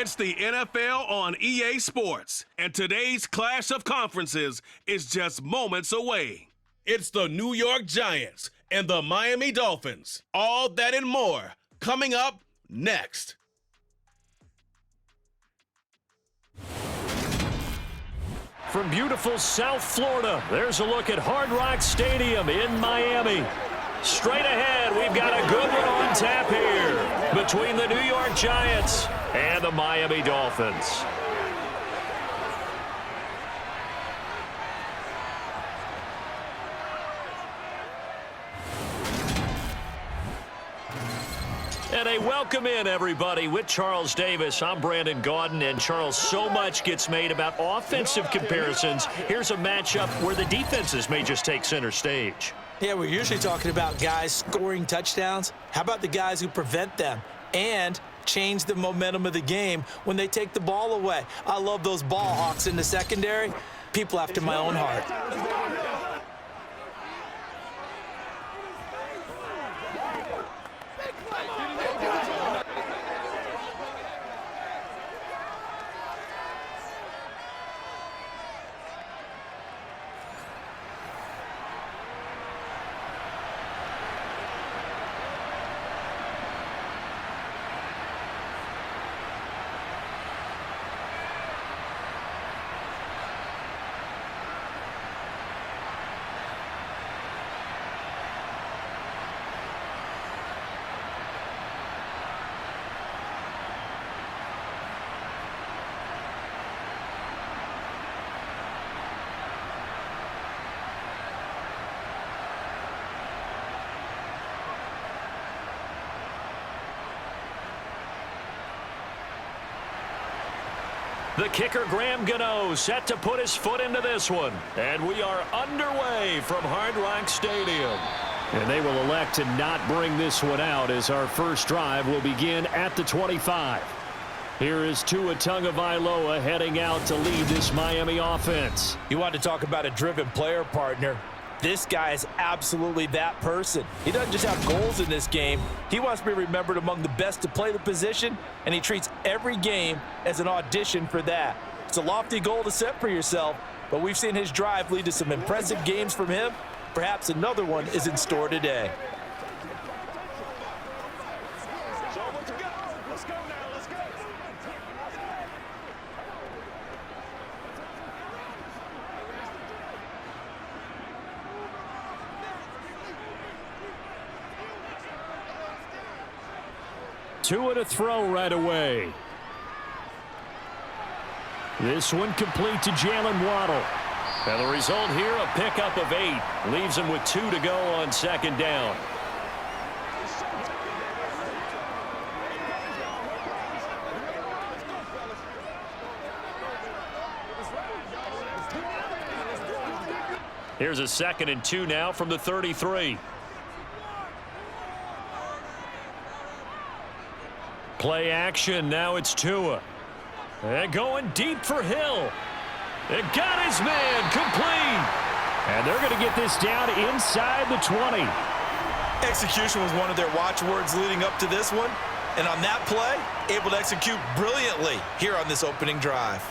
It's the NFL on EA Sports, and today's clash of conferences is just moments away. It's the New York Giants and the Miami Dolphins. All that and more coming up next. From beautiful South Florida, there's a look at Hard Rock Stadium in Miami. Straight ahead, we've got a good one on tap here between the New York Giants and the Miami Dolphins. And a welcome in, everybody, with Charles Davis. I'm Brandon Gaudin, and Charles, so much gets made about offensive comparisons. Here's a matchup where the defenses may just take center stage. Yeah, we're usually talking about guys scoring touchdowns. How about the guys who prevent them and change the momentum of the game when they take the ball away? I love those ball hawks in the secondary. People after my own heart. The kicker, Graham Gano, set to put his foot into this one. And we are underway from Hard Rock Stadium. And they will elect to not bring this one out as our first drive will begin at the 25. Here is Tua Tagovailoa heading out to lead this Miami offense. You want to talk about a driven player, partner. This guy is absolutely that person. He doesn't just have goals in this game. He wants to be remembered among the best to play the position, and he treats every game as an audition for that. It's a lofty goal to set for yourself, but we've seen his drive lead to some impressive games from him. Perhaps another one is in store today. Tua to throw right away. This one complete to Jalen Waddle. And the result here, a pickup of 8. Leaves him with 2 to go on second down. Here's a 2nd and 2 now from the 33. Play action, now it's Tua. And going deep for Hill. And got his man complete. And they're going to get this down inside the 20. Execution was one of their watchwords leading up to this one. And on that play, able to execute brilliantly here on this opening drive.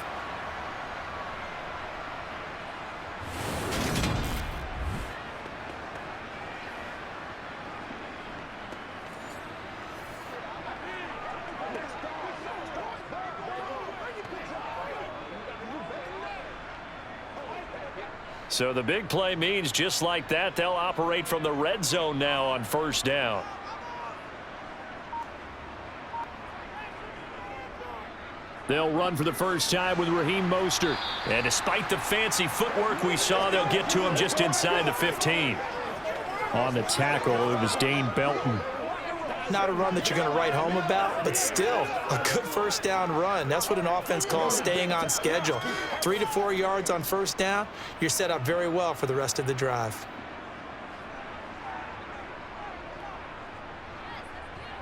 So the big play means just like that, they'll operate from the red zone now on first down. They'll run for the first time with Raheem Mostert. And despite the fancy footwork we saw, they'll get to him just inside the 15. On the tackle, it was Dane Belton. Not a run that you're going to write home about, but still a good first down run. That's what an offense calls staying on schedule. 3 to 4 yards on first down, you're set up very well for the rest of the drive.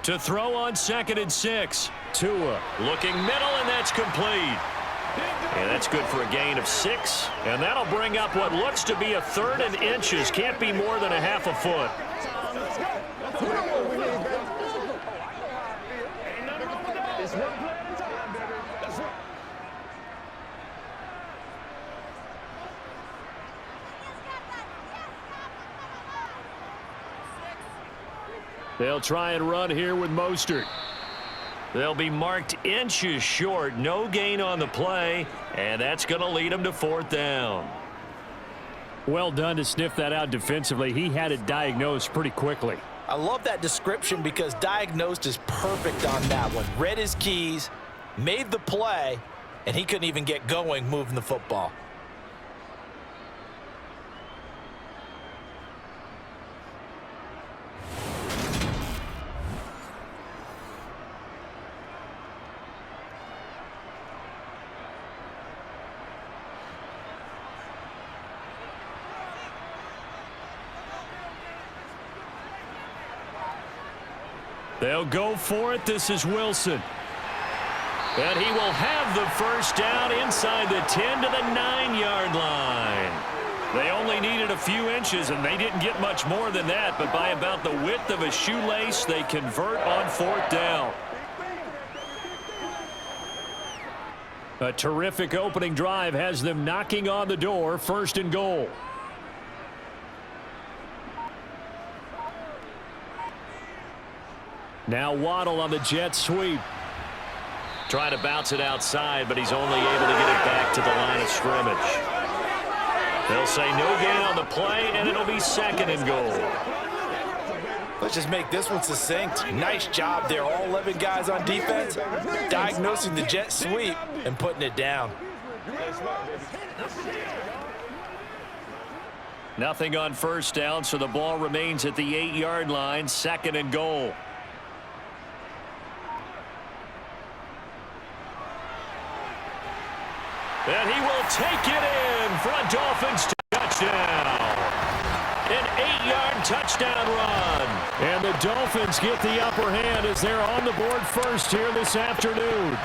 To throw on 2nd and 6. Tua looking middle, and that's complete. And that's good for a gain of 6. And that'll bring up what looks to be a 3rd and inches. Can't be more than a half a foot. They'll try and run here with Mostert. They'll be marked inches short. No gain on the play, and that's going to lead them to 4th down. Well done to sniff that out defensively. He had it diagnosed pretty quickly. I love that description because diagnosed is perfect on that one. Read his keys, made the play, and he couldn't even get going moving the football. They'll go for it. This is Wilson. And he will have the first down inside the 10 to the 9-yard line. They only needed a few inches, and they didn't get much more than that. But by about the width of a shoelace, they convert on 4th down. A terrific opening drive has them knocking on the door. 1st and goal. Now Waddle on the jet sweep. Trying to bounce it outside, but he's only able to get it back to the line of scrimmage. They'll say no gain on the play, and it'll be 2nd and goal. Let's just make this one succinct. Nice job there. All 11 guys on defense diagnosing the jet sweep and putting it down. Nothing on 1st down, so the ball remains at the 8-yard line. 2nd and goal. And he will take it in for a Dolphins touchdown. An 8-yard touchdown run. And the Dolphins get the upper hand as they're on the board first here this afternoon.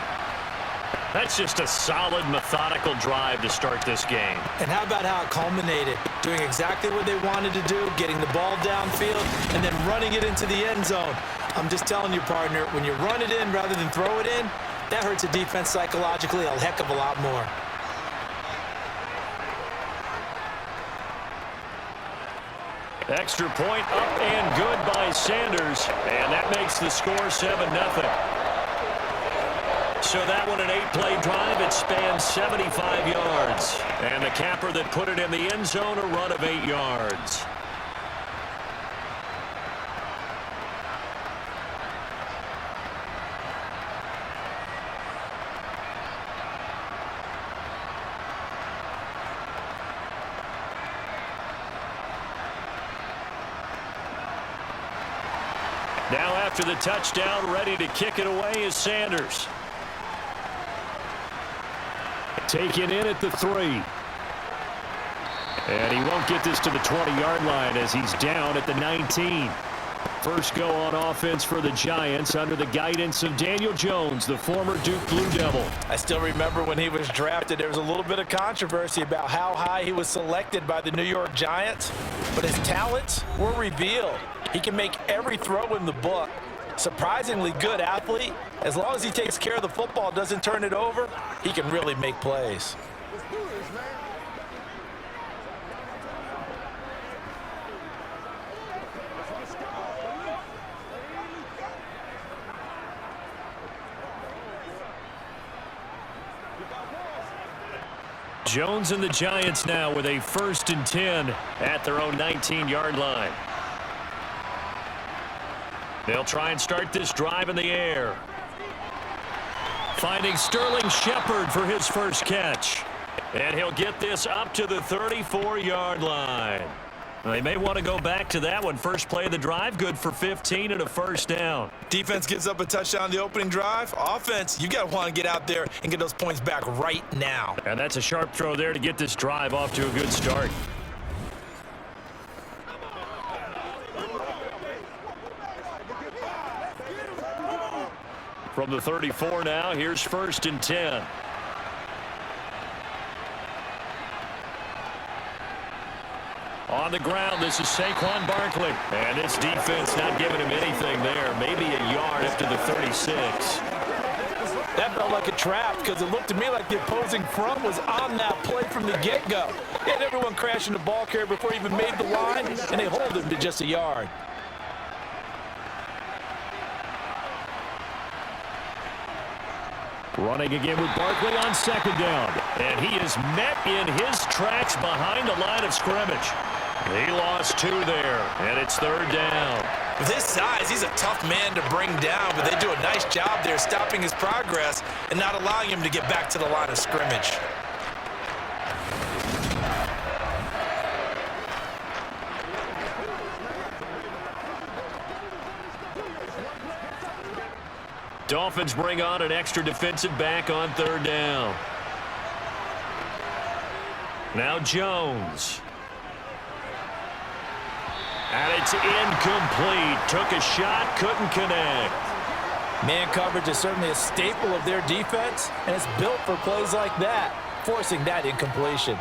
That's just a solid, methodical drive to start this game. And how about how it culminated? Doing exactly what they wanted to do, getting the ball downfield, and then running it into the end zone. I'm just telling you, partner, when you run it in rather than throw it in, that hurts a defense psychologically a heck of a lot more. Extra point up and good by Sanders, and that makes the score 7-0. So that one, an 8-play drive. It spans 75 yards. And the capper that put it in the end zone, a run of 8 yards. Now after the touchdown, ready to kick it away is Sanders. Taken in at the 3. And he won't get this to the 20-yard line as he's down at the 19. First go on offense for the Giants under the guidance of Daniel Jones, the former Duke Blue Devil. I still remember when he was drafted, there was a little bit of controversy about how high he was selected by the New York Giants, but his talents were revealed. He can make every throw in the book. Surprisingly good athlete. As long as he takes care of the football, doesn't turn it over, he can really make plays. Jones and the Giants now with a 1st and 10 at their own 19-yard line. They'll try and start this drive in the air. Finding Sterling Shepard for his first catch. And he'll get this up to the 34-yard line. They may want to go back to that one. First play of the drive, good for 15 and a 1st down. Defense gives up a touchdown on the opening drive. Offense, you got to want to get out there and get those points back right now. And that's a sharp throw there to get this drive off to a good start. From the 34 now, here's 1st and 10. On the ground, this is Saquon Barkley. And this defense not giving him anything there. Maybe a yard up to the 36. That felt like a trap because it looked to me like the opposing front was on that play from the get-go. He had everyone crashing the ball carrier before he even made the line, and they hold him to just a yard. Running again with Barkley on second down. And he is met in his tracks behind the line of scrimmage. He lost 2 there, and it's third down. With his size, he's a tough man to bring down, but they do a nice job there stopping his progress and not allowing him to get back to the line of scrimmage. Dolphins bring on an extra defensive back on third down. Now Jones. And it's incomplete. Took a shot, couldn't connect. Man coverage is certainly a staple of their defense, and it's built for plays like that, forcing that incompletion.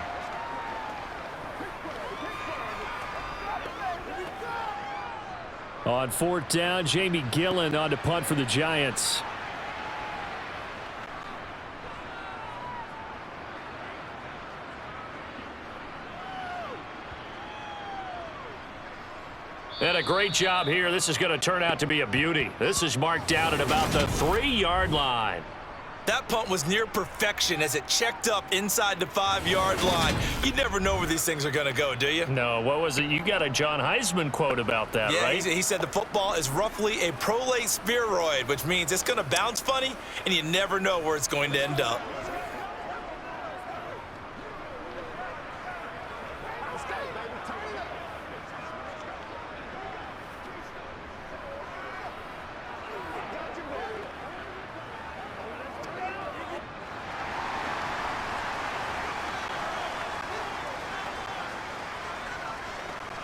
On fourth down, Jamie Gillen on to punt for the Giants. And a great job here. This is going to turn out to be a beauty. This is marked out at about the 3-yard line. That punt was near perfection as it checked up inside the 5-yard line. You never know where these things are going to go, do you? No, what was it? You got a John Heisman quote about that, right? Yeah, he said the football is roughly a prolate spheroid, which means it's going to bounce funny, and you never know where it's going to end up.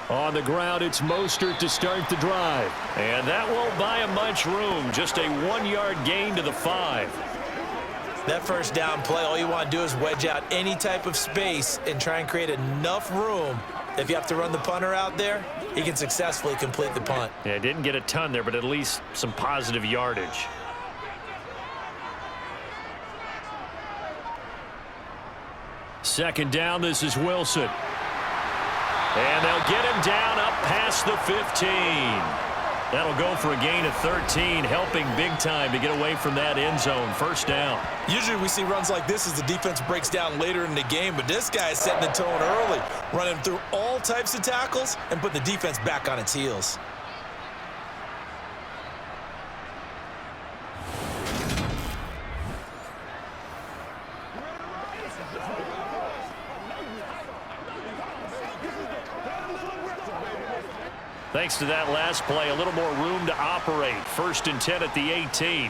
On the ground, it's Mostert to start the drive. And that won't buy him much room. Just a 1-yard gain to the 5. That first down play, all you want to do is wedge out any type of space and try and create enough room. If you have to run the punter out there, he can successfully complete the punt. Yeah, didn't get a ton there, but at least some positive yardage. Second down, this is Wilson. And they'll get him down up past the 15. That'll go for a gain of 13, helping big time to get away from that end zone. First down. Usually we see runs like this as the defense breaks down later in the game, but this guy is setting the tone early, running through all types of tackles and put the defense back on its heels. Thanks to that last play, a little more room to operate. First and 10 at the 18.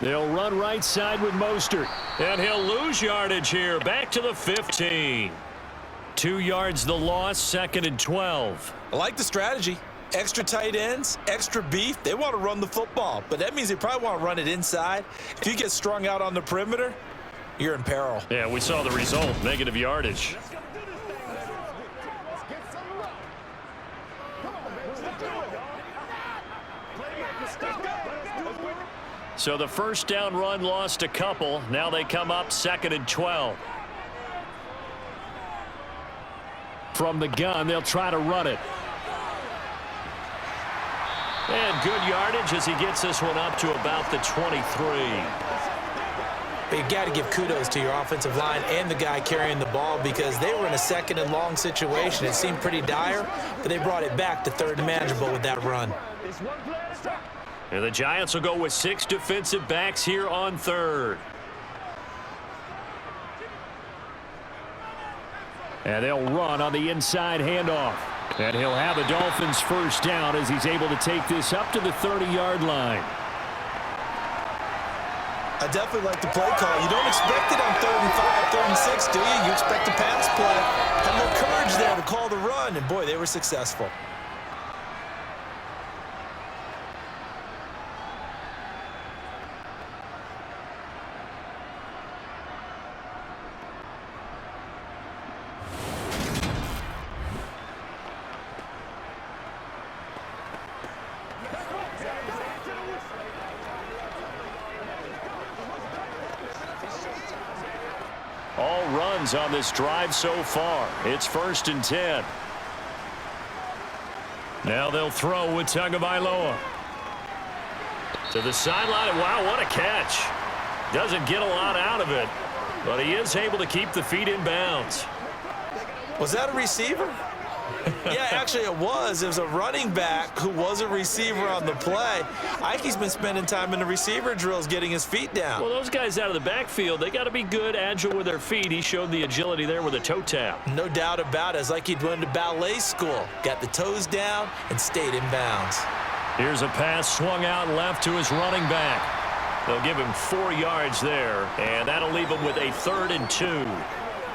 They'll run right side with Mostert. And he'll lose yardage here. Back to the 15. 2 yards the loss, second and 12. I like the strategy. Extra tight ends, extra beef. They want to run the football, but that means they probably want to run it inside. If you get strung out on the perimeter, you're in peril. Yeah, we saw the result, negative yardage. So the first down run lost a couple. Now they come up second and 12. From the gun, they'll try to run it. And good yardage as he gets this one up to about the 23. But you got to give kudos to your offensive line and the guy carrying the ball because they were in a second and long situation. It seemed pretty dire, but they brought it back to third and manageable with that run. And the Giants will go with 6 defensive backs here on third. And they'll run on the inside handoff. And he'll have the Dolphins first down as he's able to take this up to the 30-yard line. I definitely like the play call. You don't expect it on 3rd and 5, 3rd and 6, do you? You expect a pass play. Had no courage there to call the run, and boy, they were successful. All runs on this drive so far. It's 1st and 10. Now they'll throw with Tagovailoa. To the sideline. Wow, what a catch. Doesn't get a lot out of it, but he is able to keep the feet in bounds. Was that a receiver? Yeah, actually it was. It was a running back who was a receiver on the play. Ike's been spending time in the receiver drills getting his feet down. Well, those guys out of the backfield, they got to be good, agile with their feet. He showed the agility there with a toe tap. No doubt about it. It's like he'd went to ballet school. Got the toes down and stayed in bounds. Here's a pass swung out left to his running back. They'll give him 4 yards there, and that'll leave him with a 3rd and 2.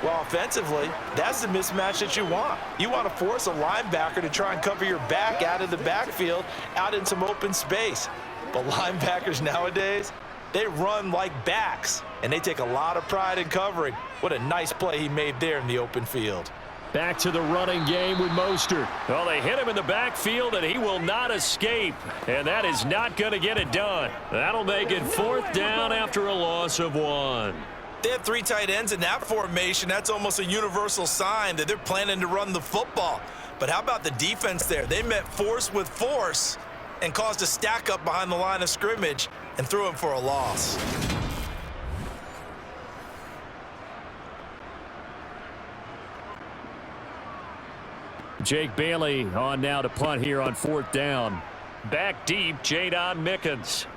Well, offensively, that's the mismatch that you want. You want to force a linebacker to try and cover your back out of the backfield, out in some open space. But linebackers nowadays, they run like backs, and they take a lot of pride in covering. What a nice play he made there in the open field. Back to the running game with Mostert. Well, they hit him in the backfield, and he will not escape. And that is not going to get it done. That'll make it 4th down after a loss of 1. They have 3 tight ends in that formation. That's almost a universal sign that they're planning to run the football. But how about the defense there? They met force with force and caused a stack up behind the line of scrimmage and threw him for a loss. Jake Bailey on now to punt here on 4th down. Back deep, Jadon Mickens.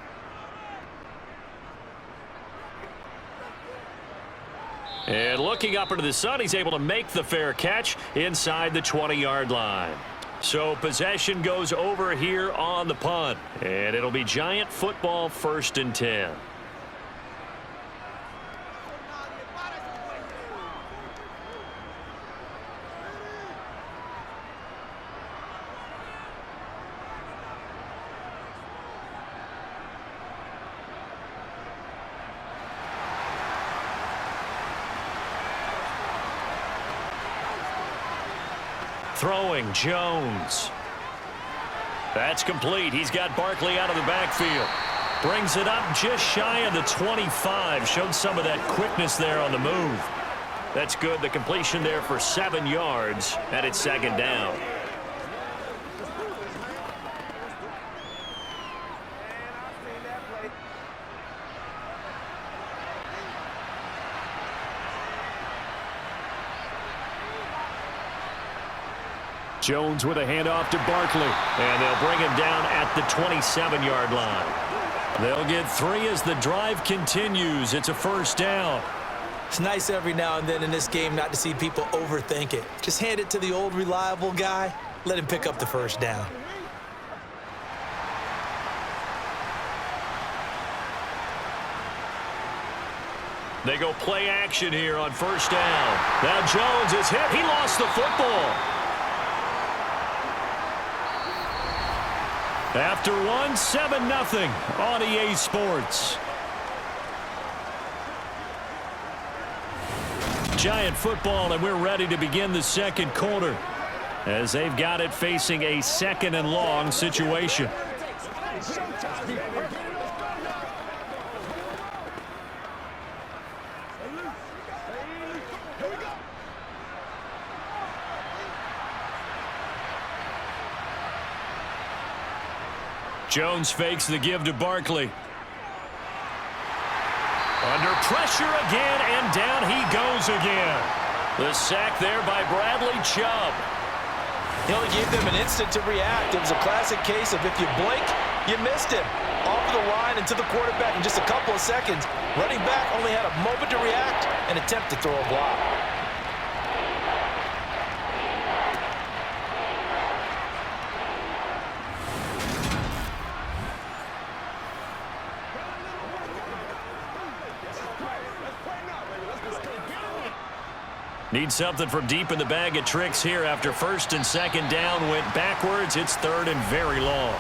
And looking up into the sun, he's able to make the fair catch inside the 20-yard line. So possession goes over here on the punt. And it'll be Giant football 1st and 10. Throwing Jones. That's complete. He's got Barkley out of the backfield. Brings it up just shy of the 25. Showed some of that quickness there on the move. That's good. The completion there for 7 yards, and it's 2nd down. Jones with a handoff to Barkley, and they'll bring him down at the 27-yard line. They'll get 3 as the drive continues. It's a 1st down. It's nice every now and then in this game not to see people overthink it. Just hand it to the old reliable guy. Let him pick up the 1st down. They go play action here on 1st down. Now Jones is hit. He lost the football. After 1, 7-0 on EA Sports. Giant football, and we're ready to begin the 2nd quarter as they've got it facing a 2nd and long situation. Jones fakes the give to Barkley. Under pressure again, and down he goes again. The sack there by Bradley Chubb. He only gave them an instant to react. It was a classic case of if you blink, you missed him. Off the line and to the quarterback in just a couple of seconds. Running back only had a moment to react and attempt to throw a block. Need something from deep in the bag of tricks here after 1st and 2nd down went backwards. It's 3rd and very long.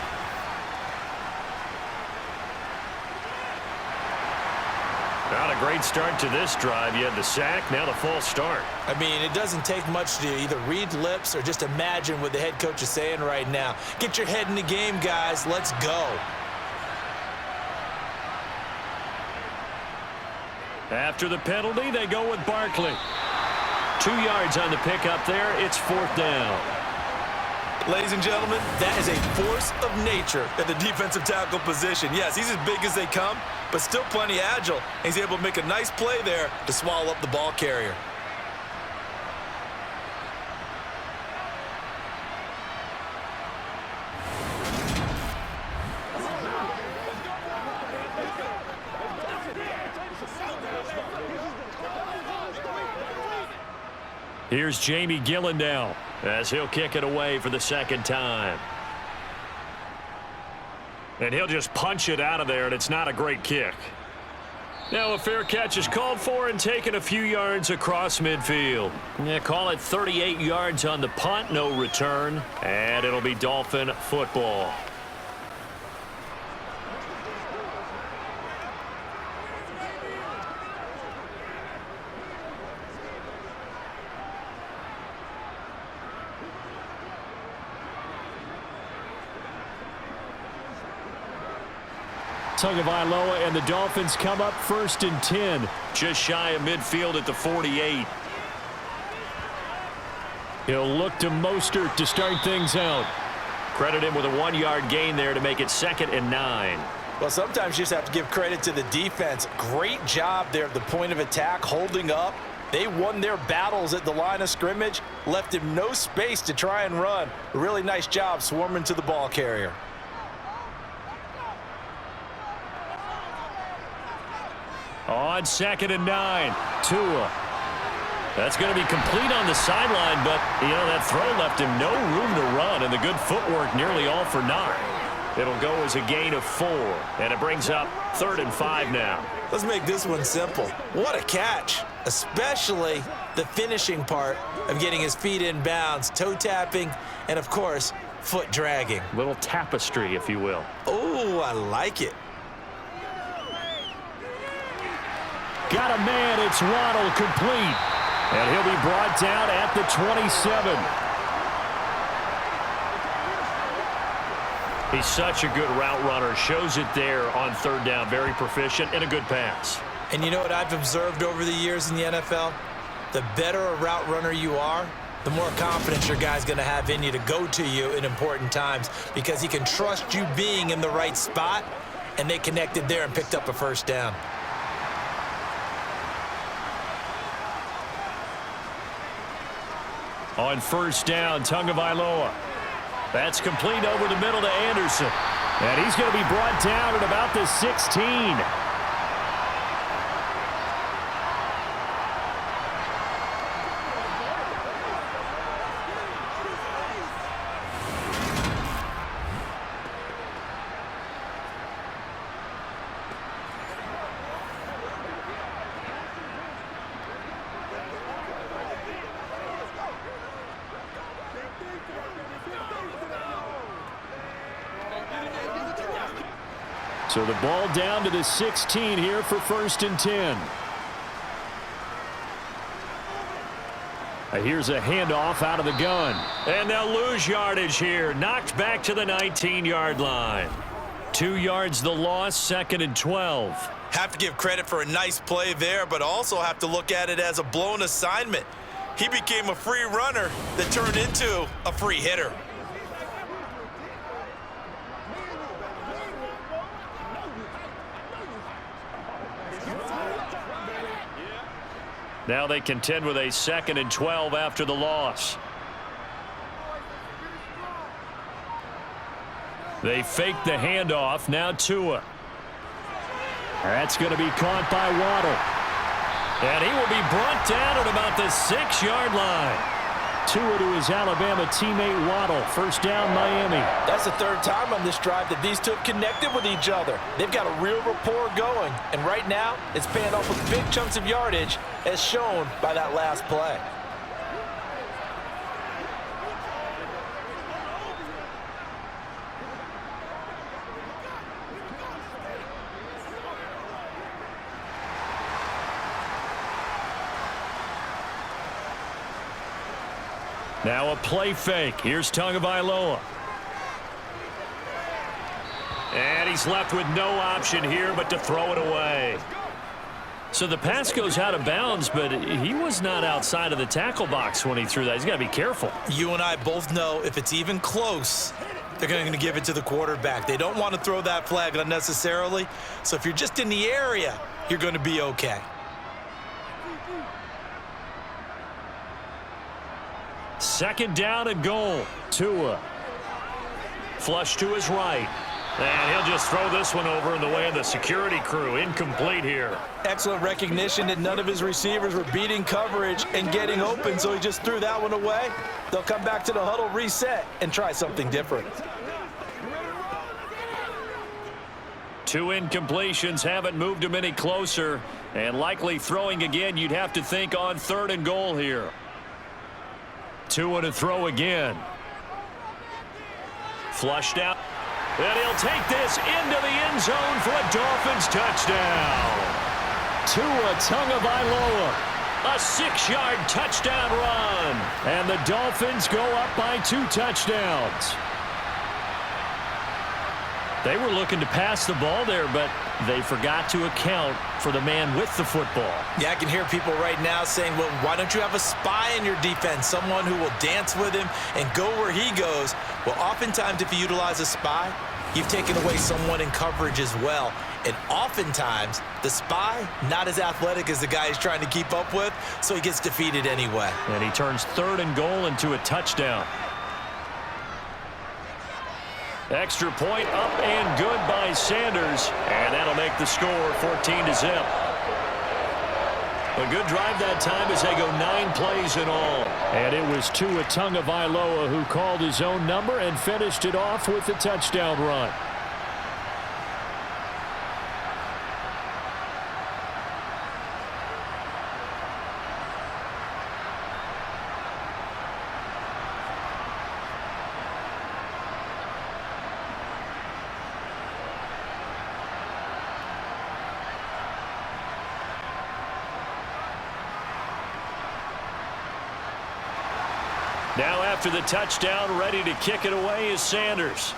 Not a great start to this drive. You had the sack, now the false start. I mean, it doesn't take much to either read lips or just imagine what the head coach is saying right now. Get your head in the game, guys. Let's go. After the penalty, they go with Barkley. 2 yards on the pickup there. It's 4th down. Ladies and gentlemen, that is a force of nature at the defensive tackle position. Yes, he's as big as they come, but still plenty agile. He's able to make a nice play there to swallow up the ball carrier. Here's Jamie Gillen now as he'll kick it away for the second time. And he'll just punch it out of there, and it's not a great kick. Now a fair catch is called for and taken a few yards across midfield. Yeah, call it 38 yards on the punt, no return, and it'll be Dolphin football. Tagovailoa and the Dolphins come up 1st and 10. Just shy of midfield at the 48. He'll look to Mostert to start things out. Credit him with a 1-yard gain there to make it 2nd and 9. Well, sometimes you just have to give credit to the defense. Great job there at the point of attack, holding up. They won their battles at the line of scrimmage, left him no space to try and run. A really nice job swarming to the ball carrier. On 2nd and 9, Tua. That's going to be complete on the sideline, but, that throw left him no room to run, and the good footwork nearly all for naught. It'll go as a gain of 4, and it brings up 3rd and 5 now. Let's make this one simple. What a catch, especially the finishing part of getting his feet in bounds, toe tapping, and, of course, foot dragging. Little tapestry, if you will. Oh, I like it. Got a man, it's Waddle, complete. And he'll be brought down at the 27. He's such a good route runner. Shows it there on 3rd down. Very proficient and a good pass. And you know what I've observed over the years in the NFL? The better a route runner you are, the more confidence your guy's going to have in you to go to you in important times because he can trust you being in the right spot, and they connected there and picked up a 1st down. On 1st down, Tagovailoa. That's complete over the middle to Anderson. And he's going to be brought down at about the 16. So the ball down to the 16 here for 1st and 10. Here's a handoff out of the gun. And they'll lose yardage here. Knocked back to the 19-yard line. 2 yards the loss, 2nd and 12. Have to give credit for a nice play there, but also have to look at it as a blown assignment. He became a free runner that turned into a free hitter. Now they contend with a 2nd and 12 after the loss. They fake the handoff. Now Tua. That's going to be caught by Waddle. And he will be brought down at about the 6-yard line. Tua to his Alabama teammate Waddle. 1st down, Miami. That's the 3rd time on this drive that these two have connected with each other. They've got a real rapport going. And right now, it's paying off with big chunks of yardage, as shown by that last play. Now a play fake. Here's Tagovailoa. And he's left with no option here but to throw it away. So the pass goes out of bounds, but he was not outside of the tackle box when he threw that. He's got to be careful. You and I both know if it's even close, they're going to give it to the quarterback. They don't want to throw that flag unnecessarily. So if you're just in the area, you're going to be okay. Second down and goal. Tua. Flush to his right. And he'll just throw this one over in the way of the security crew. Incomplete here. Excellent recognition that none of his receivers were beating coverage and getting open, so he just threw that one away. They'll come back to the huddle, reset, and try something different. 2 incompletions haven't moved him any closer. And likely throwing again, you'd have to think on 3rd and goal here. Tua to throw again. Flushed out. And he'll take this into the end zone for a Dolphins touchdown. Tua Tagovailoa. A 6-yard touchdown run. And the Dolphins go up by 2 touchdowns. They were looking to pass the ball there, but they forgot to account for the man with the football. Yeah, I can hear people right now saying, well, why don't you have a spy in your defense, someone who will dance with him and go where he goes? Well, oftentimes if you utilize a spy, you've taken away someone in coverage as well. And oftentimes, the spy, not as athletic as the guy he's trying to keep up with, so he gets defeated anyway. And he turns 3rd and goal into a touchdown. Extra point up and good by Sanders. And that'll make the score 14-0. A good drive that time as they go 9 plays in all. And it was Tua Tagovailoa who called his own number and finished it off with the touchdown run. Now after the touchdown, ready to kick it away is Sanders.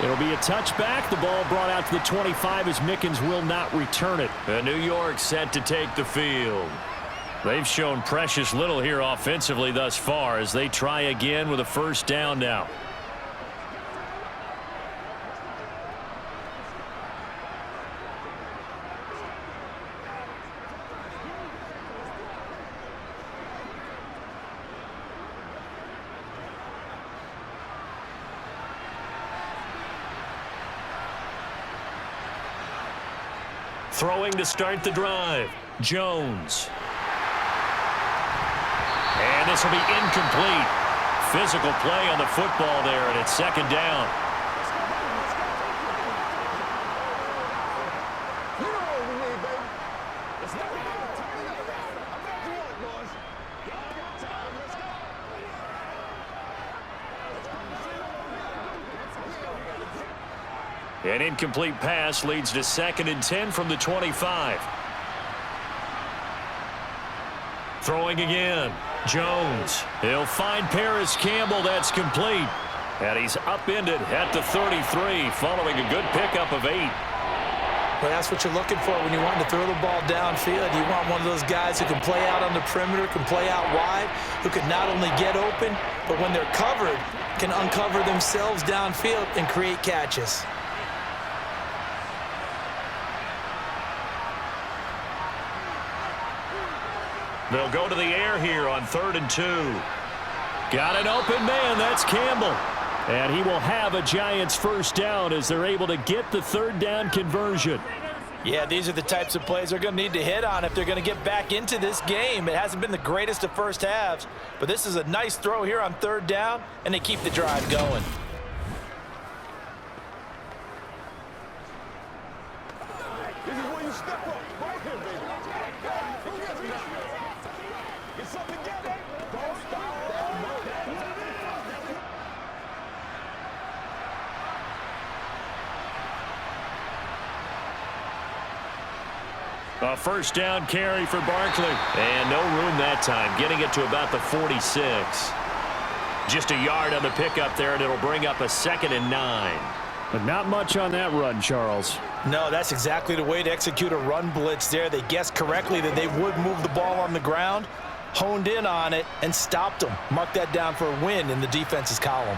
It'll be a touchback. The ball brought out to the 25 as Mickens will not return it. New York set to take the field. They've shown precious little here offensively thus far as they try again with a 1st down now. Throwing to start the drive. Jones. And this will be incomplete. Physical play on the football there, and it's 2nd down. An incomplete pass leads to 2nd and 10 from the 25. Throwing again. Jones. He'll find Paris Campbell. That's complete. And he's upended at the 33 following a good pickup of 8. Well, that's what you're looking for when you want to throw the ball downfield. You want one of those guys who can play out on the perimeter, can play out wide, who can not only get open, but when they're covered, can uncover themselves downfield and create catches. They'll go to the air here on 3rd and 2. Got an open man. That's Campbell. And he will have a Giants 1st down as they're able to get the 3rd down conversion. Yeah, these are the types of plays they're going to need to hit on if they're going to get back into this game. It hasn't been the greatest of first halves, but this is a nice throw here on 3rd down, and they keep the drive going. This is where you step up. Right here, baby. Get something together. Don't stop. A 1st down carry for Barkley. And no room that time, getting it to about the 46. Just a yard on the pickup there, and it'll bring up a 2nd and 9. But not much on that run, Charles. No, that's exactly the way to execute a run blitz there. They guessed correctly that they would move the ball on the ground, honed in on it, and stopped them. Mark that down for a win in the defense's column.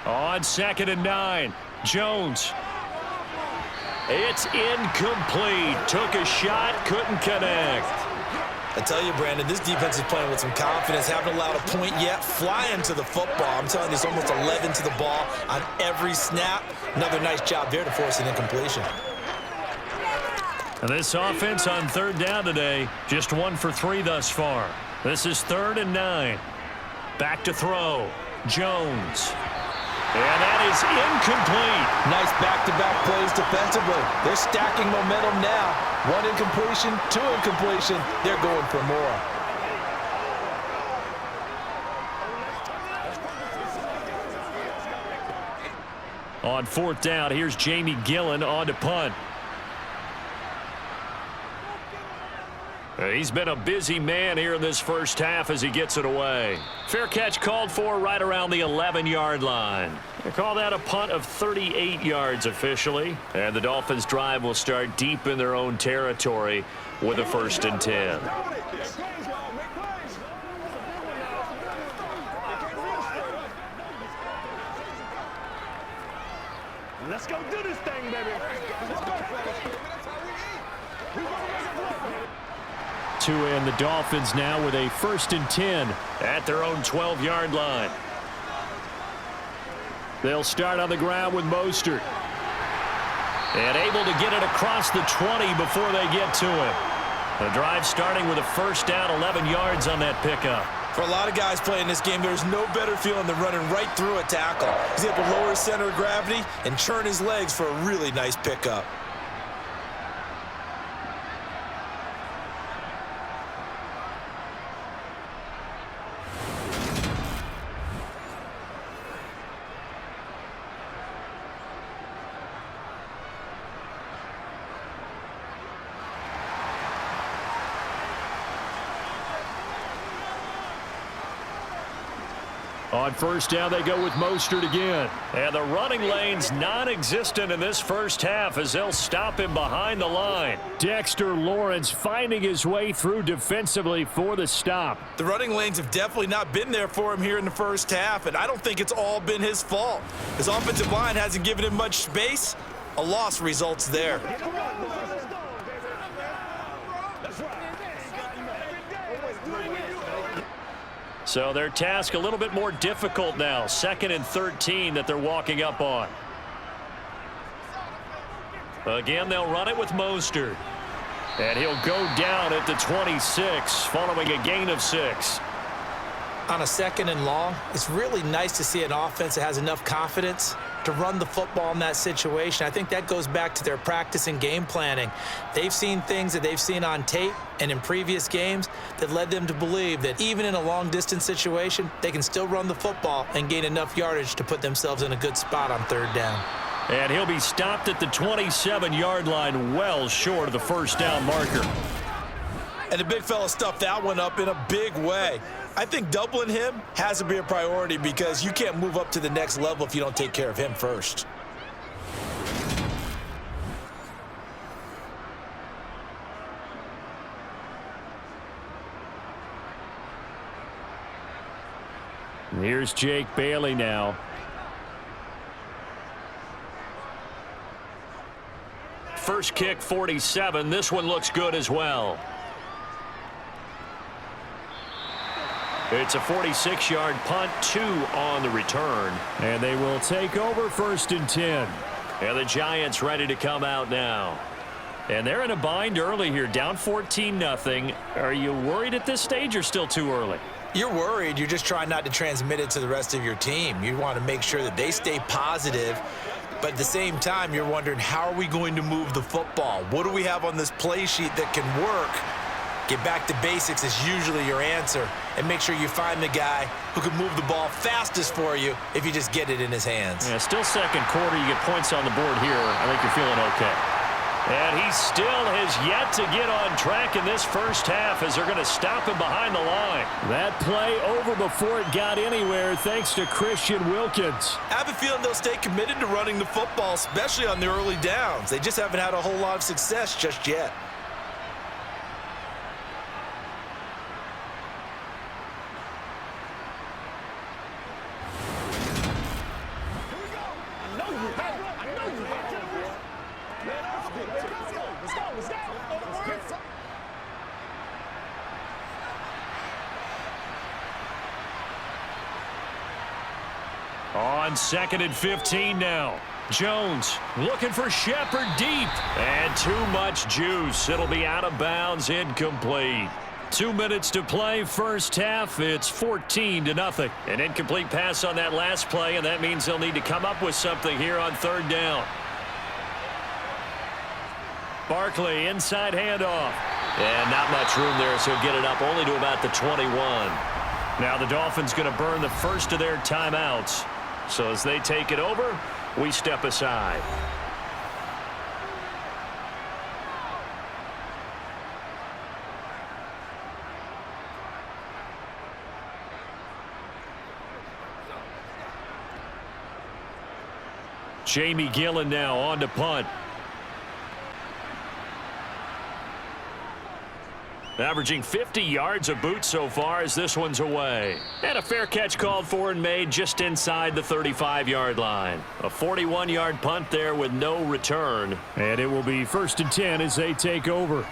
On 2nd and 9, Jones. It's incomplete. Took a shot, couldn't connect. I tell you, Brandon, this defense is playing with some confidence. Haven't allowed a point yet. Flying to the football. I'm telling you, it's almost 11 to the ball on every snap. Another nice job there to force an incompletion. And this offense on 3rd down today, just 1 for 3 thus far. This is 3rd and 9. Back to throw. Jones. And that is incomplete. Nice back-to-back plays defensively. They're stacking momentum now. 1 incompletion, 2 incompletion. They're going for more. On 4th down, here's Jamie Gillen on to punt. He's been a busy man here in this first half as he gets it away. Fair catch called for right around the 11-yard line. They call that a punt of 38 yards officially. And the Dolphins' drive will start deep in their own territory with a 1st and 10. Let's go do this thing, baby. And the Dolphins now with a 1st and 10 at their own 12-yard line. They'll start on the ground with Mostert. And able to get it across the 20 before they get to him. The drive starting with a 1st down, 11 yards on that pickup. For a lot of guys playing this game, there's no better feeling than running right through a tackle. He's able to lower his center of gravity and churn his legs for a really nice pickup. On 1st down, they go with Mostert again. And the running lane's non-existent in this first half as they'll stop him behind the line. Dexter Lawrence finding his way through defensively for the stop. The running lanes have definitely not been there for him here in the first half, and I don't think it's all been his fault. His offensive line hasn't given him much space. A loss results there. So their task a little bit more difficult now. 2nd and 13 that they're walking up on. Again, they'll run it with Mostert. And he'll go down at the 26 following a gain of 6. On a 2nd and long, it's really nice to see an offense that has enough confidence to run the football in that situation. I think that goes back to their practice and game planning. They've seen things that they've seen on tape and in previous games that led them to believe that even in a long-distance situation, they can still run the football and gain enough yardage to put themselves in a good spot on 3rd down. And he'll be stopped at the 27-yard line, well short of the 1st down marker. And the big fella stuffed that one up in a big way. I think doubling him has to be a priority because you can't move up to the next level if you don't take care of him first. Here's Jake Bailey now. First kick, 47. This one looks good as well. It's a 46-yard punt, 2 on the return. And they will take over 1st and 10. And the Giants ready to come out now. And they're in a bind early here, down 14-0. Are you worried at this stage or still too early? You're worried. You're just trying not to transmit it to the rest of your team. You want to make sure that they stay positive. But at the same time, you're wondering, how are we going to move the football? What do we have on this play sheet that can work? Get back to basics is usually your answer, and make sure you find the guy who can move the ball fastest for you if you just get it in his hands. Yeah, still 2nd quarter. You get points on the board here. I think you're feeling okay. And he still has yet to get on track in this first half as they're going to stop him behind the line. That play over before it got anywhere thanks to Christian Wilkins. I have a feeling they'll stay committed to running the football, especially on the early downs. They just haven't had a whole lot of success just yet. On 2nd and 15 now. Jones looking for Shepard deep. And too much juice. It'll be out of bounds, incomplete. 2 minutes to play, first half. It's 14-0. An incomplete pass on that last play, and that means they'll need to come up with something here on 3rd down. Barkley, inside handoff. And not much room there, so he'll get it up only to about the 21. Now the Dolphins going to burn the first of their timeouts. So as they take it over, we step aside. Jamie Gillen now on to punt. Averaging 50 yards a boot so far as this one's away. And a fair catch called for and made just inside the 35-yard line. A 41-yard punt there with no return. And it will be 1st and 10 as they take over.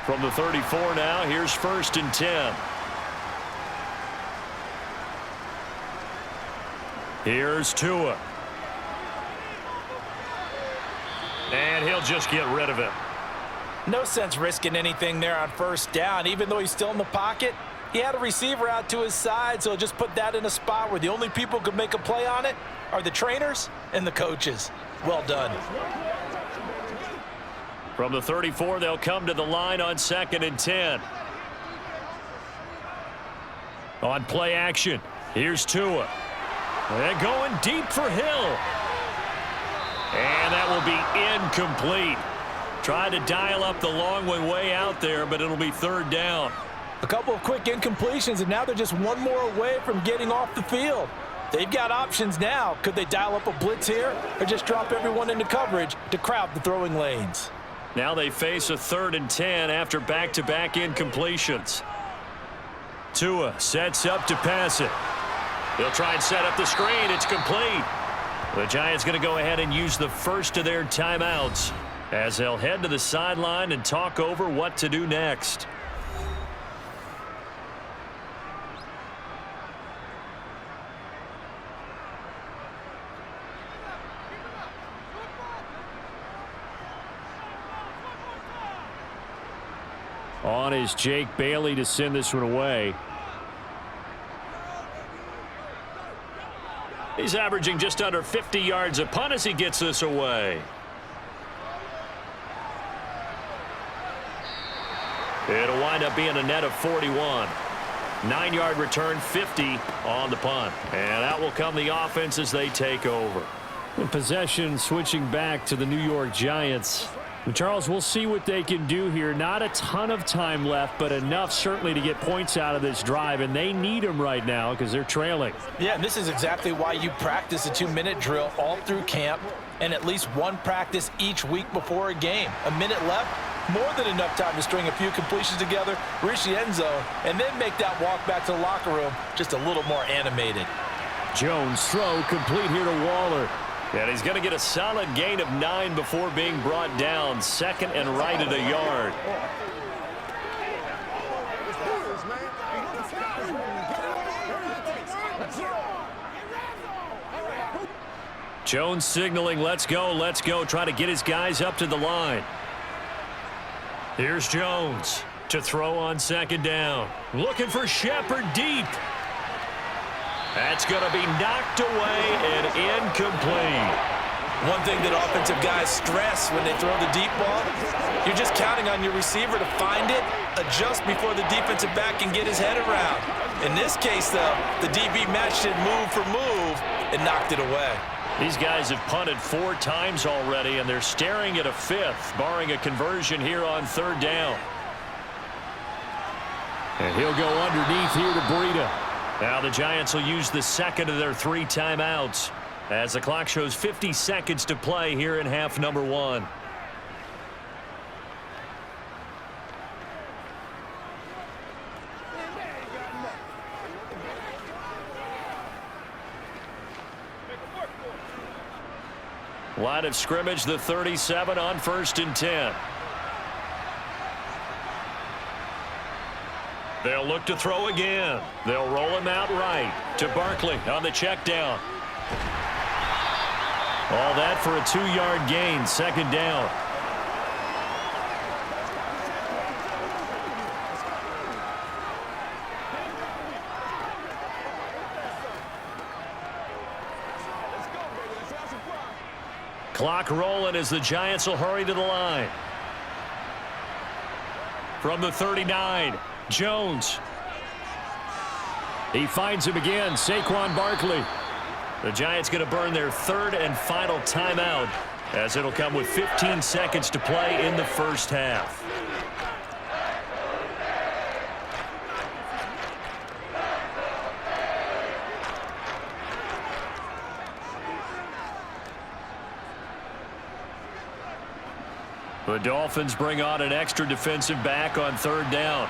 From the 34 now, here's 1st and 10. Here's Tua. And he'll just get rid of it. No sense risking anything there on 1st down. Even though he's still in the pocket, he had a receiver out to his side, so just put that in a spot where the only people who could make a play on it are the trainers and the coaches. Well done. From the 34, they'll come to the line on 2nd and 10. On play action, here's Tua. And going deep for Hill. And that will be incomplete. Tried to dial up the long one way out there, but it'll be 3rd down. A couple of quick incompletions, and now they're just one more away from getting off the field. They've got options now. Could they dial up a blitz here or just drop everyone into coverage to crowd the throwing lanes? Now they face a 3rd and 10 after back-to-back incompletions. Tua sets up to pass it. They'll try and set up the screen. It's complete. The Giants going to go ahead and use the first of their timeouts as they'll head to the sideline and talk over what to do next. On is Jake Bailey to send this one away. He's averaging just under 50 yards a punt as he gets this away. It'll wind up being a net of 41. 9-yard return, 50 on the punt. And out will come the offense as they take over. Possession switching back to the New York Giants. And Charles, we'll see what they can do here. Not a ton of time left, but enough certainly to get points out of this drive, and they need them right now because they're trailing. Yeah, and this is exactly why you practice a 2-minute drill all through camp and at least one practice each week before a game. A minute left, more than enough time to string a few completions together, reach the end zone, and then make that walk back to the locker room just a little more animated. Jones throw complete here to Waller. And he's going to get a solid gain of 9 before being brought down. 2nd and right at a yard. Jones signaling, let's go, try to get his guys up to the line. Here's Jones to throw on 2nd down. Looking for Shepard deep. That's going to be knocked away and incomplete. One thing that offensive guys stress when they throw the deep ball, you're just counting on your receiver to find it, adjust before the defensive back can get his head around. In this case, though, the DB matched it move for move and knocked it away. These guys have punted 4 times already, and they're staring at a 5th, barring a conversion here on 3rd down. And he'll go underneath here to Breida. Now the Giants will use the second of their 3 timeouts as the clock shows 50 seconds to play here in half number 1. Line of scrimmage, the 37 on 1st and 10. They'll look to throw again. They'll roll him out right to Barkley on the check down. All that for a 2-yard gain, 2nd down. Clock rolling as the Giants will hurry to the line. From the 39, Jones. He finds him again, Saquon Barkley. The Giants going to burn their 3rd and final timeout as it'll come with 15 seconds to play in the first half. The Dolphins bring on an extra defensive back on 3rd down.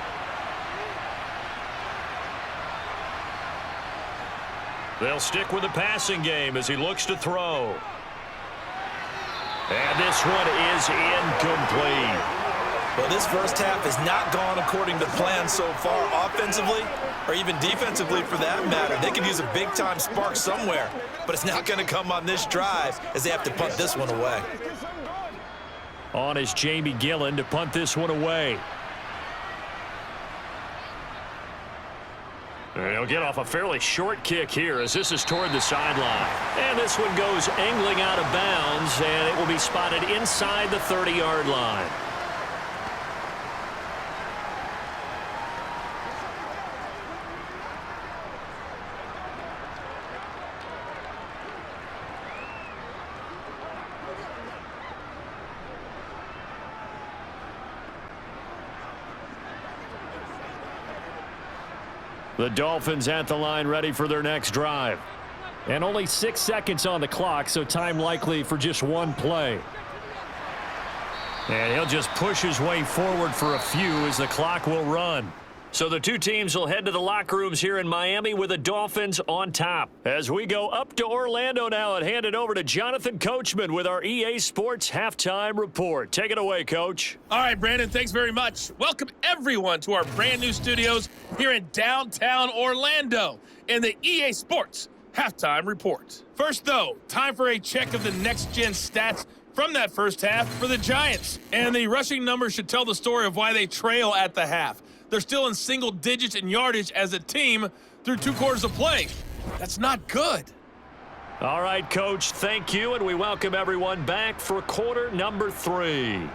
They'll stick with the passing game as he looks to throw. And this one is incomplete. Well, this first half has not gone according to plan so far offensively or even defensively for that matter. They could use a big-time spark somewhere, but it's not going to come on this drive as they have to punt this one away. On is Jamie Gillen to punt this one away. And he'll get off a fairly short kick here as this is toward the sideline. And this one goes angling out of bounds, and it will be spotted inside the 30-yard line. The Dolphins at the line ready for their next drive. And only 6 seconds on the clock, so time likely for just one play. And he'll just push his way forward for a few as the clock will run. So the 2 teams will head to the locker rooms here in Miami with the Dolphins on top. As we go up to Orlando now and hand it over to Jonathan Coachman with our EA Sports Halftime Report. Take it away, Coach. All right, Brandon, thanks very much. Welcome, everyone, to our brand new studios here in downtown Orlando in the EA Sports Halftime Report. First, though, time for a check of the next-gen stats from that first half for the Giants. And the rushing numbers should tell the story of why they trail at the half. They're still in single digits in yardage as a team through 2 quarters of play. That's not good. All right, Coach, thank you, and we welcome everyone back for quarter number 3.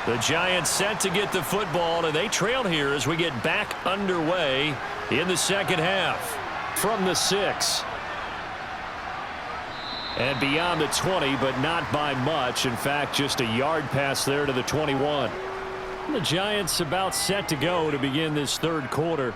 The Giants set to get the football, and they trail here as we get back underway in the second half. From the 6. And beyond the 20, but not by much. In fact, just a yard pass there to the 21. The Giants about set to go to begin this 3rd quarter.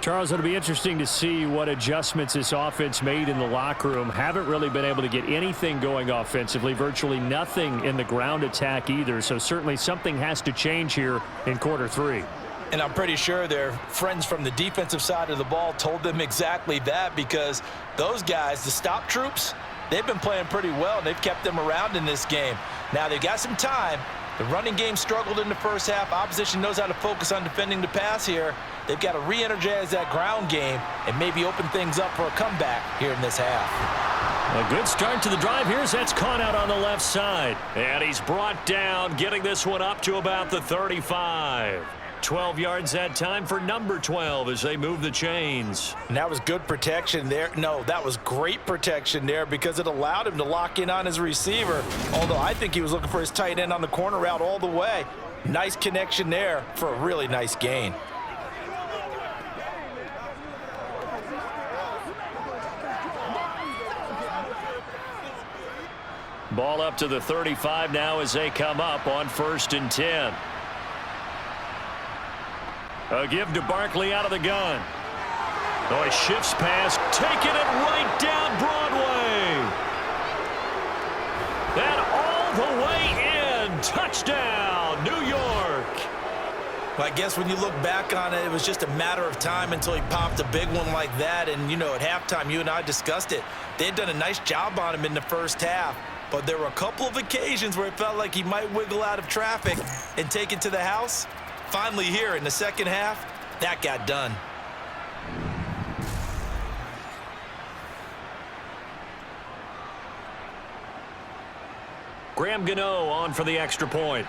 Charles, it'll be interesting to see what adjustments this offense made in the locker room. Haven't really been able to get anything going offensively, virtually nothing in the ground attack either. So certainly something has to change here in quarter 3. And I'm pretty sure their friends from the defensive side of the ball told them exactly that, because those guys, the stop troops, they've been playing pretty well, and they've kept them around in this game. Now, they've got some time. The running game struggled in the first half. Opposition knows how to focus on defending the pass here. They've got to re-energize that ground game and maybe open things up for a comeback here in this half. A good start to the drive here as that's caught out on the left side. And he's brought down, getting this one up to about the 35. 12 yards that time for number 12 as they move the chains. And that was good protection there. No, that was great protection there because it allowed him to lock in on his receiver, although I think he was looking for his tight end on the corner route all the way. Nice connection there for a really nice gain. Ball up to the 35 now as they come up on 1st and 10. A give to Barkley out of the gun. Oh, he shifts pass, taking it right down Broadway. And all the way in. Touchdown, New York. Well, I guess when you look back on it, it was just a matter of time until he popped a big one like that. And, you know, at halftime, you and I discussed it. They had done a nice job on him in the first half. But there were a couple of occasions where it felt like he might wiggle out of traffic and take it to the house. Finally here in the second half, that got done. Graham Gano on for the extra point.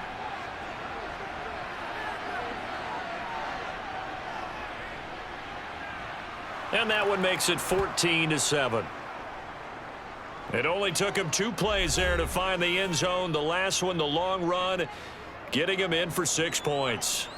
And that one makes it 14-7. It only took him 2 plays there to find the end zone. The last one, the long run, getting him in for 6 points.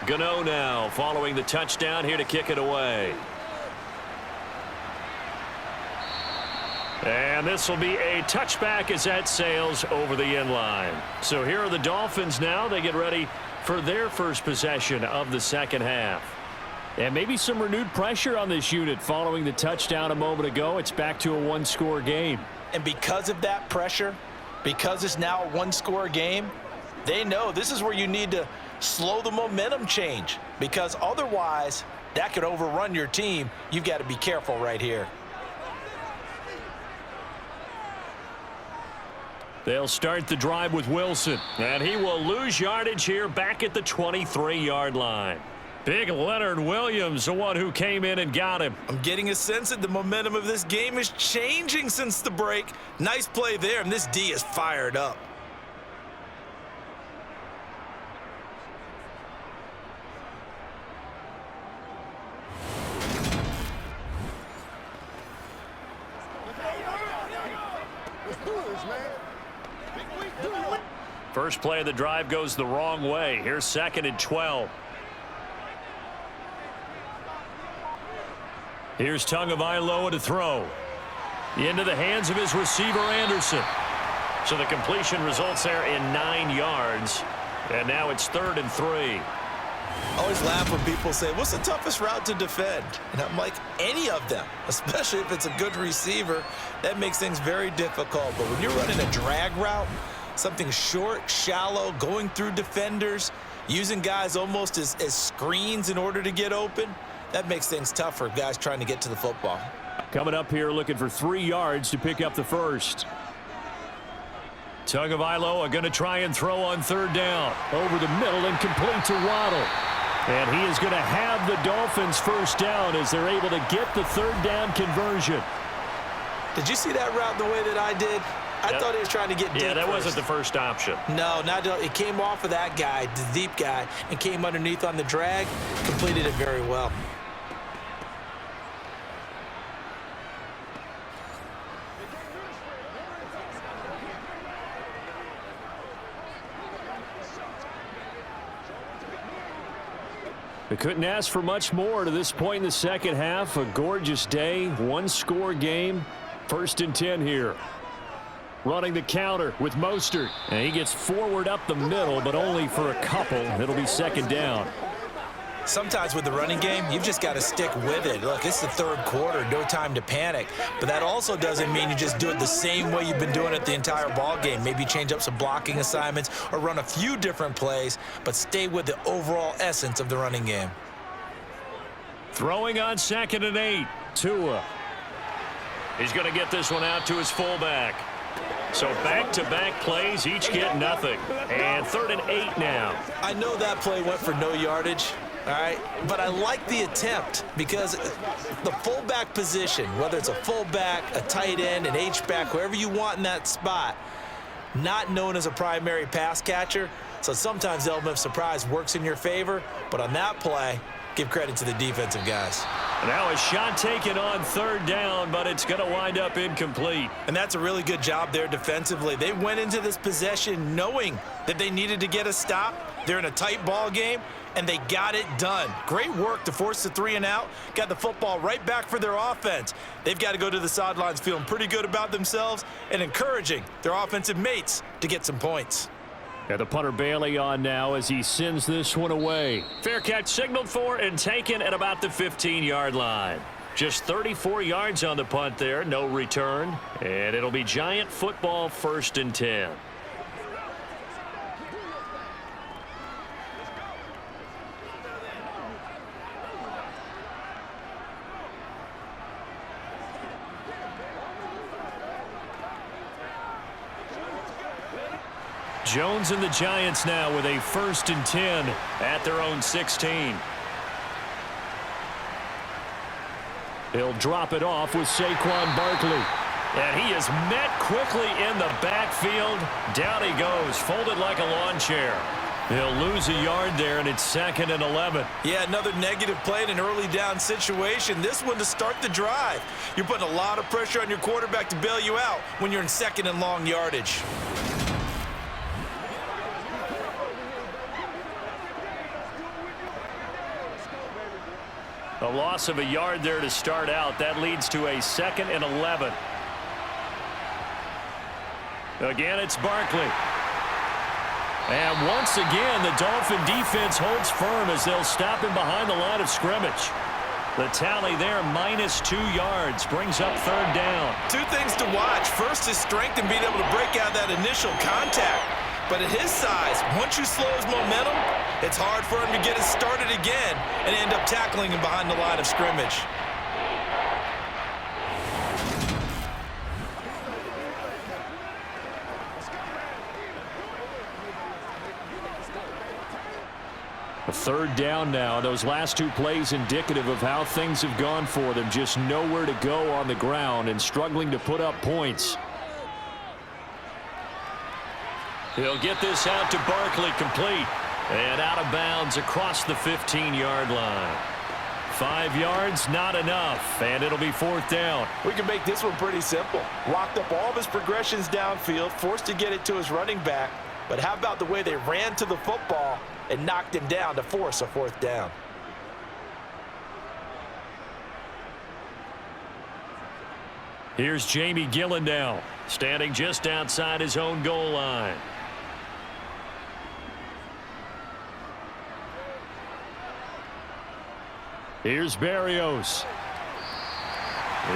Gano now following the touchdown here to kick it away. And this will be a touchback as that sails over the end line. So here are the Dolphins now. They get ready for their first possession of the second half. And maybe some renewed pressure on this unit following the touchdown a moment ago. It's back to a 1-score game. And because of that pressure, because it's now a 1-score game, they know this is where you need to slow the momentum change, because otherwise that could overrun your team. You've got to be careful right here. They'll start the drive with Wilson, and he will lose yardage here back at the 23-yard line. Big Leonard Williams, the one who came in and got him. I'm getting a sense that the momentum of this game is changing since the break. Nice play there, and this D is fired up. First play of the drive goes the wrong way. Here's 2nd and 12. Here's Tagovailoa to throw. Into the hands of his receiver, Anderson. So the completion results there in 9 yards. And now it's 3rd and 3. I always laugh when people say, what's the toughest route to defend? And I'm like, any of them, especially if it's a good receiver. That makes things very difficult. But when you're running a drag route, something short, shallow, going through defenders, using guys almost as screens in order to get open, that makes things tough for guys trying to get to the football. Coming up here looking for 3 yards to pick up the first. Tagovailoa going to try and throw on 3rd down. Over the middle and complete to Waddle. And he is going to have the Dolphins first down as they're able to get the 3rd down conversion. Did you see that route the way that I did? I thought he was trying to get deep. Yeah, that first. wasn't the first option. No, it came off of that guy, the deep guy, and came underneath on the drag, completed it very well. They couldn't ask for much more to this point in the second half. A gorgeous day, 1-score game. 1st and 10 here. running the counter with Mostert. And he gets forward up the middle, but only for a couple. It'll be second down. Sometimes with the running game, you've just got to stick with it. Look, it's the third quarter, no time to panic. But that also doesn't mean you just do it the same way you've been doing it the entire ball game. Maybe change up some blocking assignments or run a few different plays, but stay with the overall essence of the running game. Throwing on 2nd and 8, Tua. He's going to get this one out to his fullback. So back-to-back plays, each get nothing. And 3rd and 8 now. I know that play went for no yardage. All right, but I like the attempt because the fullback position, whether it's a fullback, a tight end, an H-back, whoever you want in that spot, not known as a primary pass catcher. So sometimes the element of surprise works in your favor, but on that play, give credit to the defensive guys. Now a shot taken on 3rd down, but it's going to wind up incomplete. And that's a really good job there defensively. They went into this possession knowing that they needed to get a stop. They're in a tight ball game, and they got it done. Great work to force the 3 and out. Got the football right back for their offense. They've got to go to the sidelines feeling pretty good about themselves and encouraging their offensive mates to get some points. And the punter Bailey on now as he sends this one away. Fair catch signaled for and taken at about the 15-yard line. Just 34 yards on the punt there, no return. And it'll be Giant football 1st and 10. Jones and the Giants now with a 1st and 10 at their own 16. He'll drop it off with Saquon Barkley. And he is met quickly in the backfield. Down he goes, folded like a lawn chair. He'll lose a yard there, and it's 2nd and 11. Yeah, another negative play in an early down situation. This one to start the drive. You're putting a lot of pressure on your quarterback to bail you out when you're in 2nd and long yardage. A loss of a yard there to start out. That leads to a 2nd and 11. Again, it's Barkley. And once again, the Dolphin defense holds firm as they'll stop him behind the line of scrimmage. The tally there, -2 yards, brings up 3rd down. 2 things to watch. First, his strength in being able to break out that initial contact. But at his size, once you slow his momentum, it's hard for him to get it started again and end up tackling him behind the line of scrimmage. A 3rd down now. Those last 2 plays indicative of how things have gone for them. Just nowhere to go on the ground and struggling to put up points. He'll get this out to Barkley, complete. And out of bounds across the 15-yard line. 5 yards, not enough, and it'll be 4th down. We can make this one pretty simple. Locked up all of his progressions downfield, forced to get it to his running back. But how about the way they ran to the football and knocked him down to force a 4th down? Here's Jamie Gillen now, standing just outside his own goal line. Here's Berrios.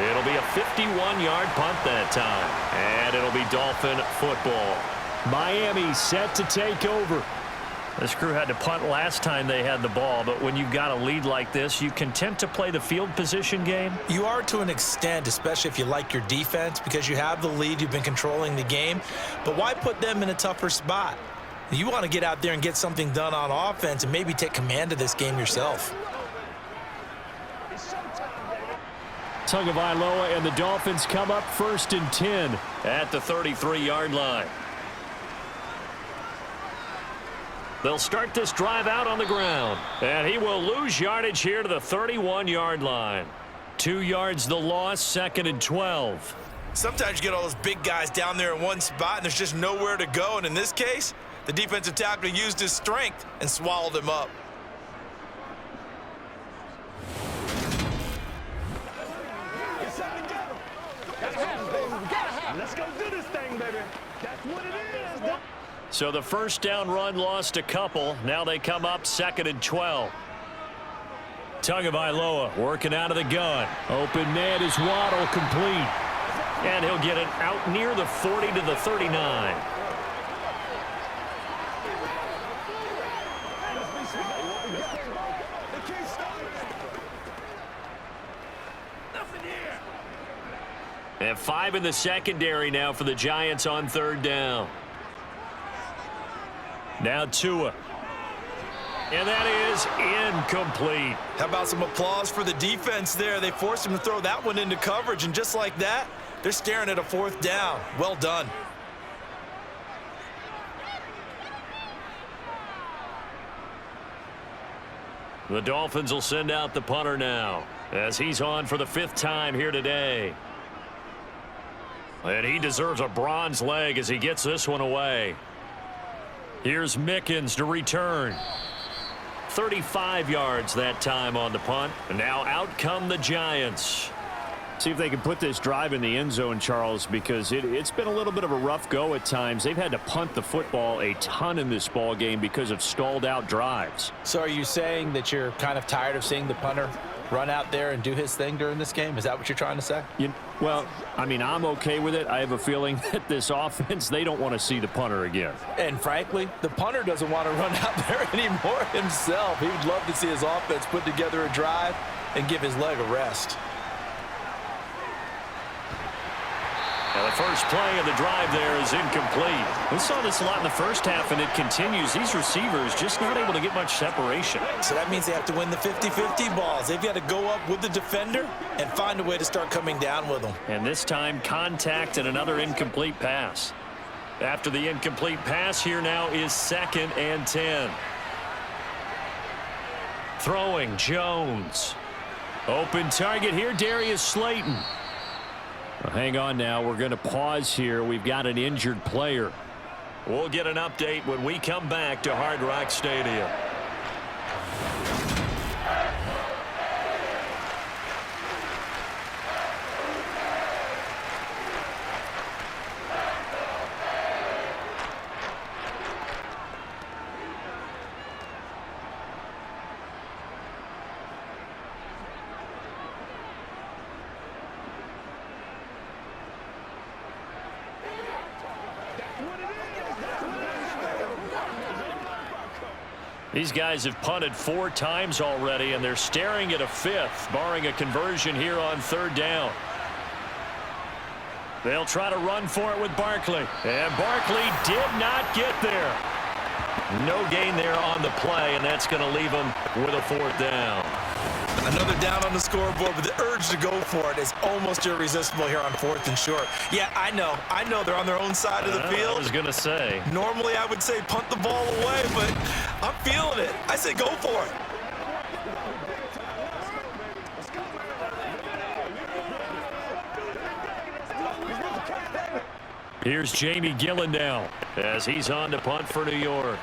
It'll be a 51-yard punt that time, and it'll be Dolphin football. Miami set to take over. This crew had to punt last time they had the ball, but when you've got a lead like this, you content to play the field position game? You are to an extent, especially if you like your defense, because you have the lead, you've been controlling the game. But why put them in a tougher spot? You want to get out there and get something done on offense and maybe take command of this game yourself. Tagovailoa and the Dolphins come up 1st and 10 at the 33-yard line. They'll start this drive out on the ground, and he will lose yardage here to the 31-yard line. 2 yards the loss, 2nd and 12. Sometimes you get all those big guys down there in one spot, and there's just nowhere to go. And in this case, the defensive tackle used his strength and swallowed him up. Let's go do this. Mustang, baby. That's what it is. So the first down run lost a couple. Now they come up 2nd and 12. Tagovailoa working out of the gun. Open man is Waddle, complete. And he'll get it out near the 40 to the 39. And 5 in the secondary now for the Giants on 3rd down. Now Tua. And that is incomplete. How about some applause for the defense there? They forced him to throw that one into coverage, and just like that, they're staring at a 4th down. Well done. The Dolphins will send out the punter now, as he's on for the 5th time here today. And he deserves a bronze leg as he gets this one away. Here's Mickens to return. 35 yards that time on the punt. And now out come the Giants. See if they can put this drive in the end zone, Charles, because it's been a little bit of a rough go at times. They've had to punt the football a ton in this ball game because of stalled out drives. So are you saying that you're kind of tired of seeing the punter run out there and do his thing during this game? Is that what you're trying to say? Well, I mean, I'm okay with it. I have a feeling that this offense, they don't want to see the punter again. And frankly, the punter doesn't want to run out there anymore himself. He would love to see his offense put together a drive and give his leg a rest. Now the first play of the drive there is incomplete. We saw this a lot in the first half, and it continues. These receivers just not able to get much separation. So that means they have to win the 50-50 balls. They've got to go up with the defender and find a way to start coming down with them. And this time, contact and another incomplete pass. After the incomplete pass, here now is 2nd and 10. Throwing, Jones. Open target here, Darius Slayton. Hang on now. We're going to pause here. We've got an injured player. We'll get an update when we come back to Hard Rock Stadium. These guys have punted 4 times already, and they're staring at a 5th, barring a conversion here on 3rd down. They'll try to run for it with Barkley. And Barkley did not get there. No gain there on the play, and that's going to leave them with a 4th down. Another down on the scoreboard, but the urge to go for it is almost irresistible here on 4th and short. Yeah, I know they're on their own side of the field. I was going to say. Normally I would say punt the ball away, but I'm feeling it. I say go for it. Here's Jamie Gillen now as he's on to punt for New York.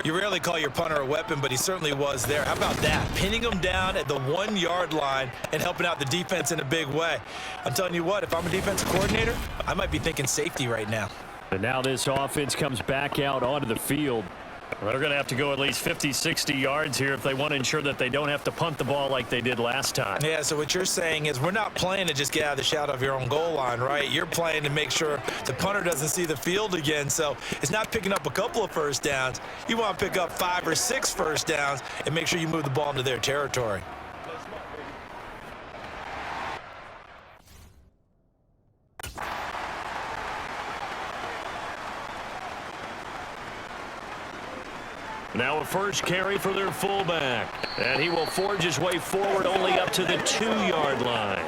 You rarely call your punter a weapon, but he certainly was there. How about that? Pinning him down at the 1-yard line and helping out the defense in a big way. I'm telling you what, if I'm a defensive coordinator, I might be thinking safety right now. And now this offense comes back out onto the field. They're going to have to go at least 50, 60 yards here if they want to ensure that they don't have to punt the ball like they did last time. Yeah, so what you're saying is we're not playing to just get out of the shadow of your own goal line, right? You're playing to make sure the punter doesn't see the field again. So it's not picking up a couple of first downs. You want to pick up 5 or 6 first downs and make sure you move the ball into their territory. Now a first carry for their fullback. And he will forge his way forward only up to the 2-yard line.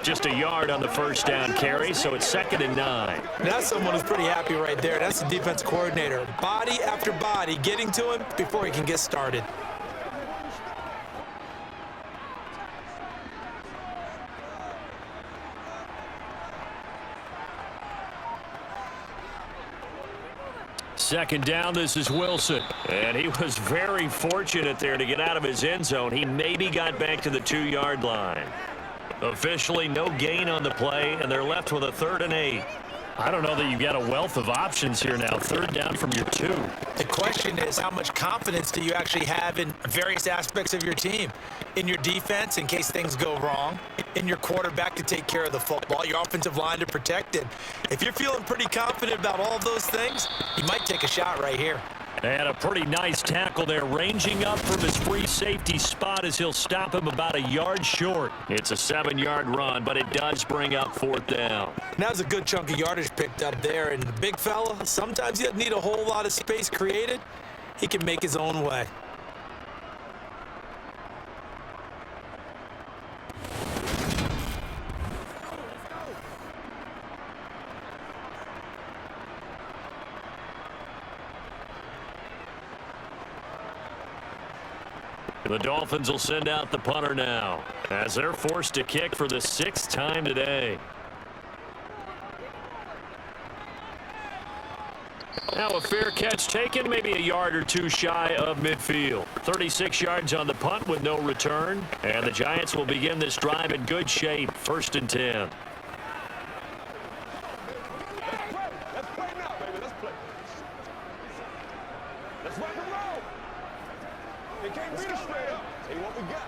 Just a yard on the first down carry, so it's 2nd and 9. That's someone who's pretty happy right there. That's the defense coordinator. Body after body getting to him before he can get started. second down, this is Wilson. And he was very fortunate there to get out of his end zone. He maybe got back to the 2-yard line. Officially no gain on the play, and they're left with a 3rd and 8. I don't know that you've got a wealth of options here now. 3rd down from your 2. The question is, how much confidence do you actually have in various aspects of your team? In your defense, in case things go wrong. In your quarterback to take care of the football. Your offensive line to protect it. If you're feeling pretty confident about all of those things, you might take a shot right here. And a pretty nice tackle there, ranging up from his free safety spot as he'll stop him about a yard short. It's a 7-yard run, but it does bring up 4th down. Now there's a good chunk of yardage picked up there, and the big fella, sometimes he doesn't need a whole lot of space created. He can make his own way. The Dolphins will send out the punter now as they're forced to kick for the 6th time today. Now a fair catch taken, maybe a yard or 2 shy of midfield. 36 yards on the punt with no return. And the Giants will begin this drive in good shape. 1st and 10. Let's play now, baby. Let's play. Let's rock and roll. They can't beat us straight up. Tell you what we got.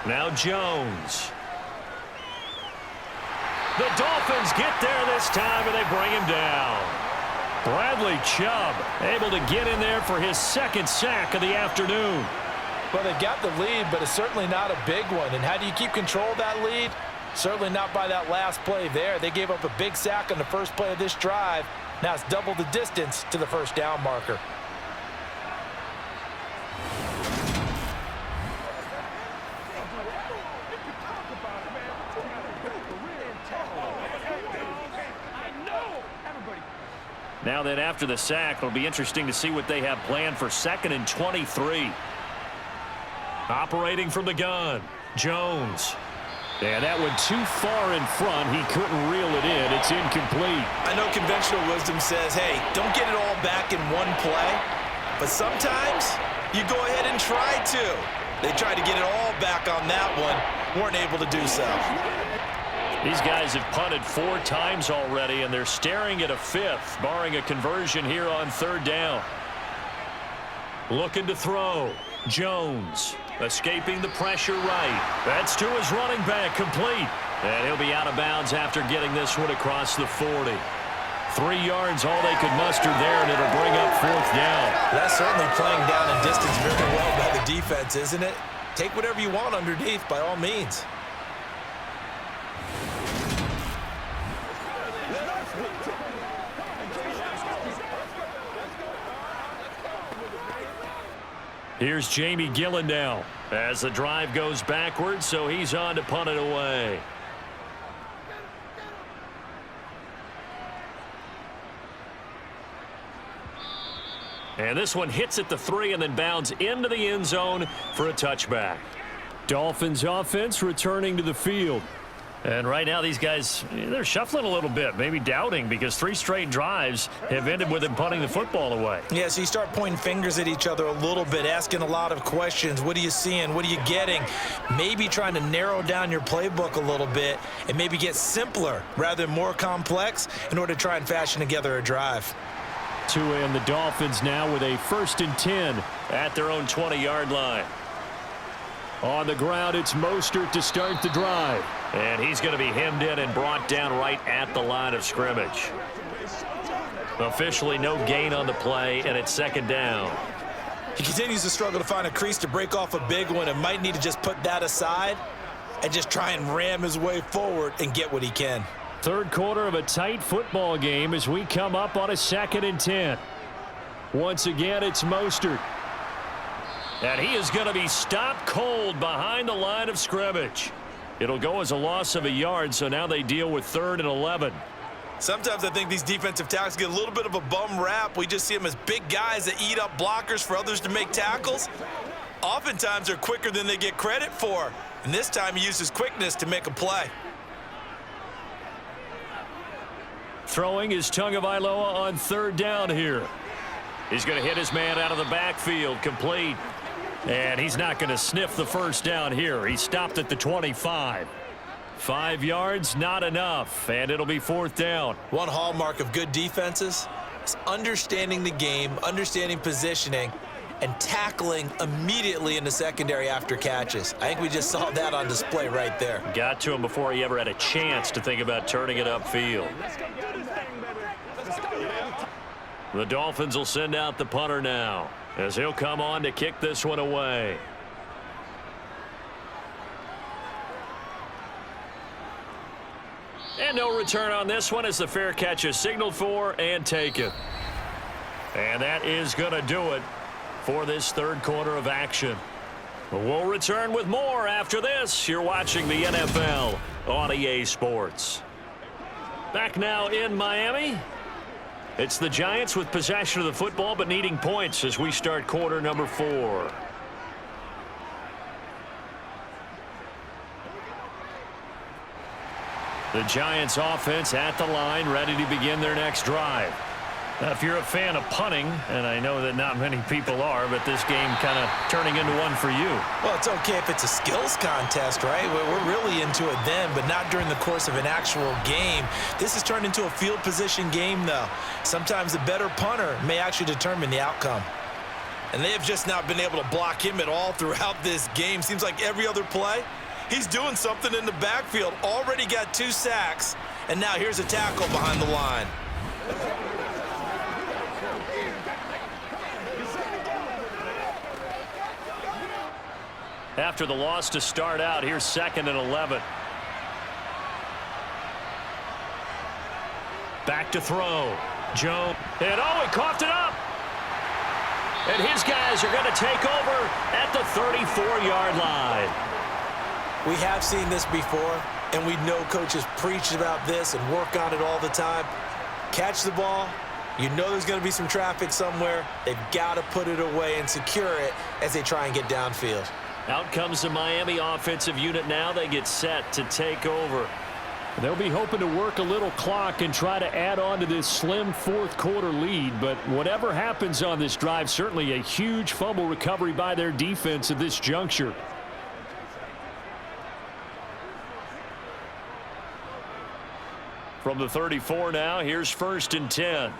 Now Jones. The Dolphins get there this time, and they bring him down. Bradley Chubb able to get in there for his 2nd sack of the afternoon. Well, they got the lead, but it's certainly not a big one. And how do you keep control of that lead? Certainly not by that last play there. They gave up a big sack on the first play of this drive. Now it's double the distance to the 1st down marker. Now then, after the sack, it'll be interesting to see what they have planned for 2nd and 23. Operating from the gun, Jones. And that one too far in front. He couldn't reel it in. It's incomplete. I know conventional wisdom says, hey, don't get it all back in one play. But sometimes you go ahead and try to. They tried to get it all back on that one. Weren't able to do so. These guys have punted 4 times already, and they're staring at a 5th, barring a conversion here on 3rd down. Looking to throw. Jones escaping the pressure right. That's to his running back, complete. And he'll be out of bounds after getting this one across the 40. 3 yards, all they could muster there, and it'll bring up 4th down. That's certainly playing down in distance very well by the defense, isn't it? Take whatever you want underneath, by all means. Here's Jamie Gillen now as the drive goes backwards, so he's on to punt it away. And this one hits at the 3 and then bounds into the end zone for a touchback. Dolphins offense returning to the field. And right now these guys, they're shuffling a little bit, maybe doubting, because 3 straight drives have ended with them punting the football away. Yeah, so you start pointing fingers at each other a little bit, asking a lot of questions. What are you seeing? What are you getting? Maybe trying to narrow down your playbook a little bit and maybe get simpler rather than more complex in order to try and fashion together a drive. Tua and the Dolphins now with a 1st and 10 at their own 20-yard line. On the ground, it's Mostert to start the drive. And he's going to be hemmed in and brought down right at the line of scrimmage. Officially no gain on the play, and it's 2nd down. He continues to struggle to find a crease to break off a big one and might need to just put that aside and just try and ram his way forward and get what he can. 3rd quarter of a tight football game as we come up on a 2nd and 10. Once again, it's Mostert. And he is going to be stopped cold behind the line of scrimmage. It'll go as a loss of a yard, so now they deal with 3rd and 11. Sometimes I think these defensive tackles get a little bit of a bum rap. We just see them as big guys that eat up blockers for others to make tackles. Oftentimes they're quicker than they get credit for. And this time he uses quickness to make a play. Throwing is Tagovailoa on third down here. He's going to hit his man out of the backfield, complete. And he's not going to sniff the first down here. He stopped at the 25. 5 yards, not enough, and it'll be fourth down. One hallmark of good defenses is understanding the game, understanding positioning, and tackling immediately in the secondary after catches. I think we just saw that on display right there. Got to him before he ever had a chance to think about turning it upfield. The Dolphins will send out the punter now, as he'll come on to kick this one away. And no return on this one as the fair catch is signaled for and taken. And that is going to do it for this third quarter of action. We'll return with more after this. You're watching the NFL on EA Sports. Back now in Miami. It's the Giants with possession of the football but needing points as we start quarter number 4. The Giants offense at the line, ready to begin their next drive. Now, if you're a fan of punting, and I know that not many people are, but this game kind of turning into one for you. Well, it's okay if it's a skills contest, right? We're really into it then, but not during the course of an actual game. This has turned into a field position game, though. Sometimes the better punter may actually determine the outcome. And they have just not been able to block him at all throughout this game. Seems like every other play, he's doing something in the backfield. Already got 2 sacks, and now here's a tackle behind the line. After the loss to start out, here's 2nd and 11. Back to throw. Joe. And he coughed it up. And his guys are going to take over at the 34-yard line. We have seen this before, and we know coaches preach about this and work on it all the time. Catch the ball. You know there's going to be some traffic somewhere. They've got to put it away and secure it as they try and get downfield. Out comes the Miami offensive unit now. They get set to take over. They'll be hoping to work a little clock and try to add on to this slim fourth quarter lead. But whatever happens on this drive, certainly a huge fumble recovery by their defense at this juncture. From the 34 now, here's 1st and 10.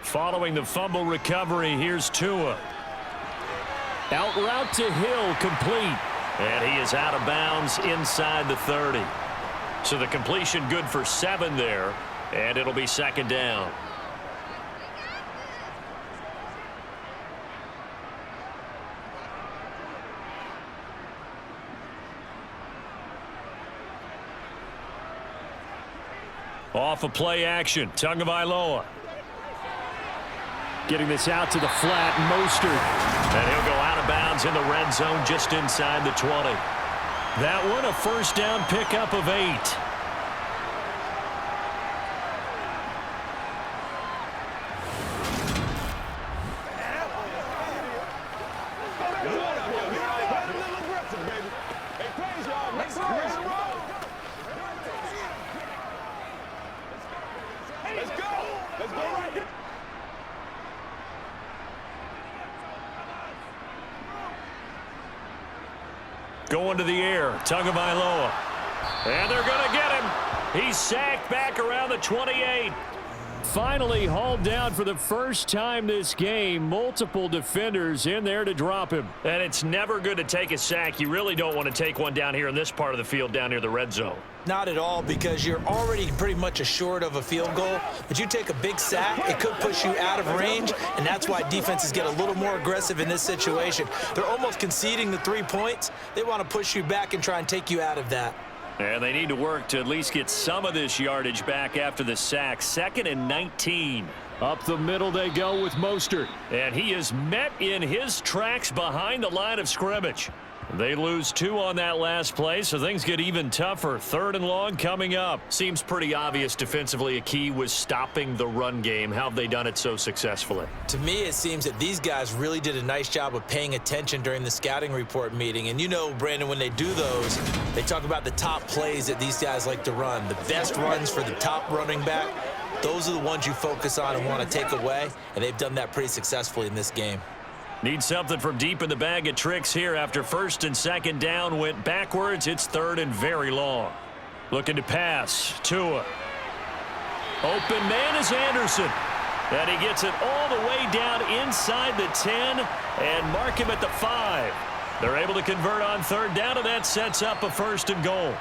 Following the fumble recovery, here's Tua. Out route to Hill, complete. And he is out of bounds inside the 30. So the completion good for 7 there, and it'll be 2nd down. Off of play action, Tagovailoa. Getting this out to the flat, Mostert. And he'll go out of bounds in the red zone just inside the 20. That one a first down pickup of 8. Going to the air, Tagovailoa. And they're going to get him. He's sacked back around the 28. Finally hauled down for the first time this game. Multiple defenders in there to drop him. And it's never good to take a sack. You really don't want to take one down here in this part of the field down near the red zone. Not at all, because you're already pretty much assured of a field goal. But you take a big sack, it could push you out of range, and that's why defenses get a little more aggressive in this situation. They're almost conceding the 3 points. They want to push you back and try and take you out of that. And they need to work to at least get some of this yardage back after the sack. 2nd and 19. Up the middle they go with Mostert. And he is met in his tracks behind the line of scrimmage. They lose 2 on that last play, so things get even tougher. 3rd and long coming up. Seems pretty obvious defensively a key was stopping the run game. How have they done it so successfully? To me, it seems that these guys really did a nice job of paying attention during the scouting report meeting. And you know, Brandon, when they do those, they talk about the top plays that these guys like to run. The best runs for the top running back, those are the ones you focus on and want to take away. And they've done that pretty successfully in this game. Need something from deep in the bag of tricks here after 1st and 2nd down went backwards. It's 3rd and very long. Looking to pass. Tua. Open man is Anderson. And he gets it all the way down inside the 10 and mark him at the 5. They're able to convert on 3rd down, and that sets up a 1st and goal.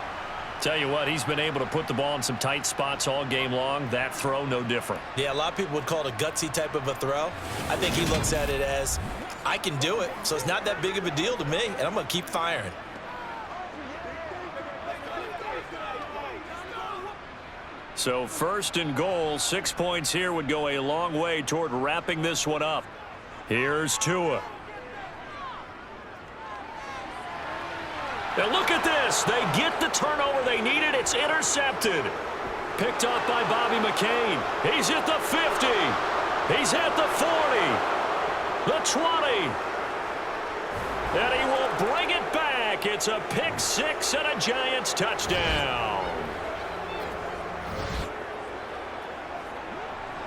Tell you what, he's been able to put the ball in some tight spots all game long. That throw, no different. Yeah, a lot of people would call it a gutsy type of a throw. I think he looks at it as, I can do it, so it's not that big of a deal to me, and I'm going to keep firing. So 1st and goal, 6 points here would go a long way toward wrapping this one up. Here's Tua. Now look at this. They get the turnover they needed. It's intercepted. Picked off by Bobby McCain. He's at the 50. He's at the 40. The 20. And he will bring it back. It's a pick 6 and a Giants touchdown.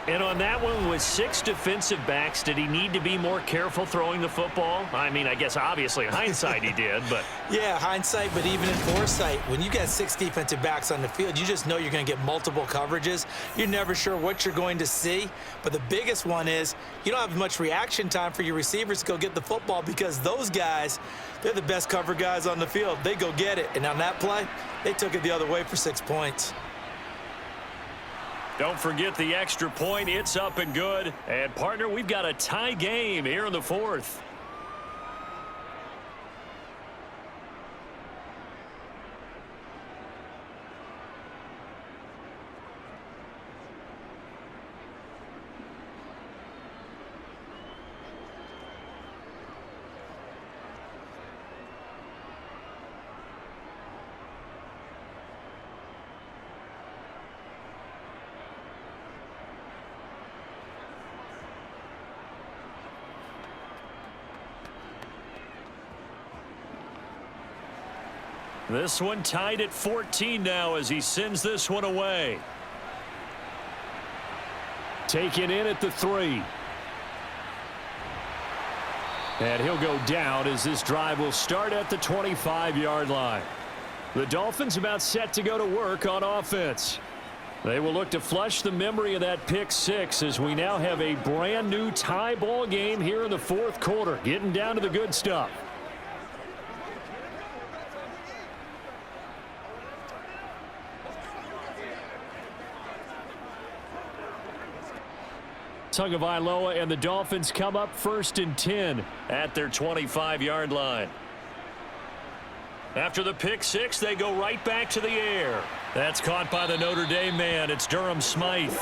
And on that one, with 6 defensive backs, did he need to be more careful throwing the football? I mean, I guess obviously in hindsight he did, but... Yeah, hindsight, but even in foresight, when you got 6 defensive backs on the field, you just know you're going to get multiple coverages. You're never sure what you're going to see. But the biggest one is you don't have much reaction time for your receivers to go get the football because those guys, they're the best cover guys on the field. They go get it. And on that play, they took it the other way for 6 points. Don't forget the extra point. It's up and good. And, partner, we've got a tie game here in the 4th. This one tied at 14 now as he sends this one away. Taken in at the 3. And he'll go down as this drive will start at the 25-yard line. The Dolphins about set to go to work on offense. They will look to flush the memory of that pick 6 as we now have a brand new tie ball game here in the 4th quarter. Getting down to the good stuff. Tagovailoa and the Dolphins come up 1st and 10 at their 25-yard line. After the pick 6, they go right back to the air. That's caught by the Notre Dame man. It's Durham Smythe.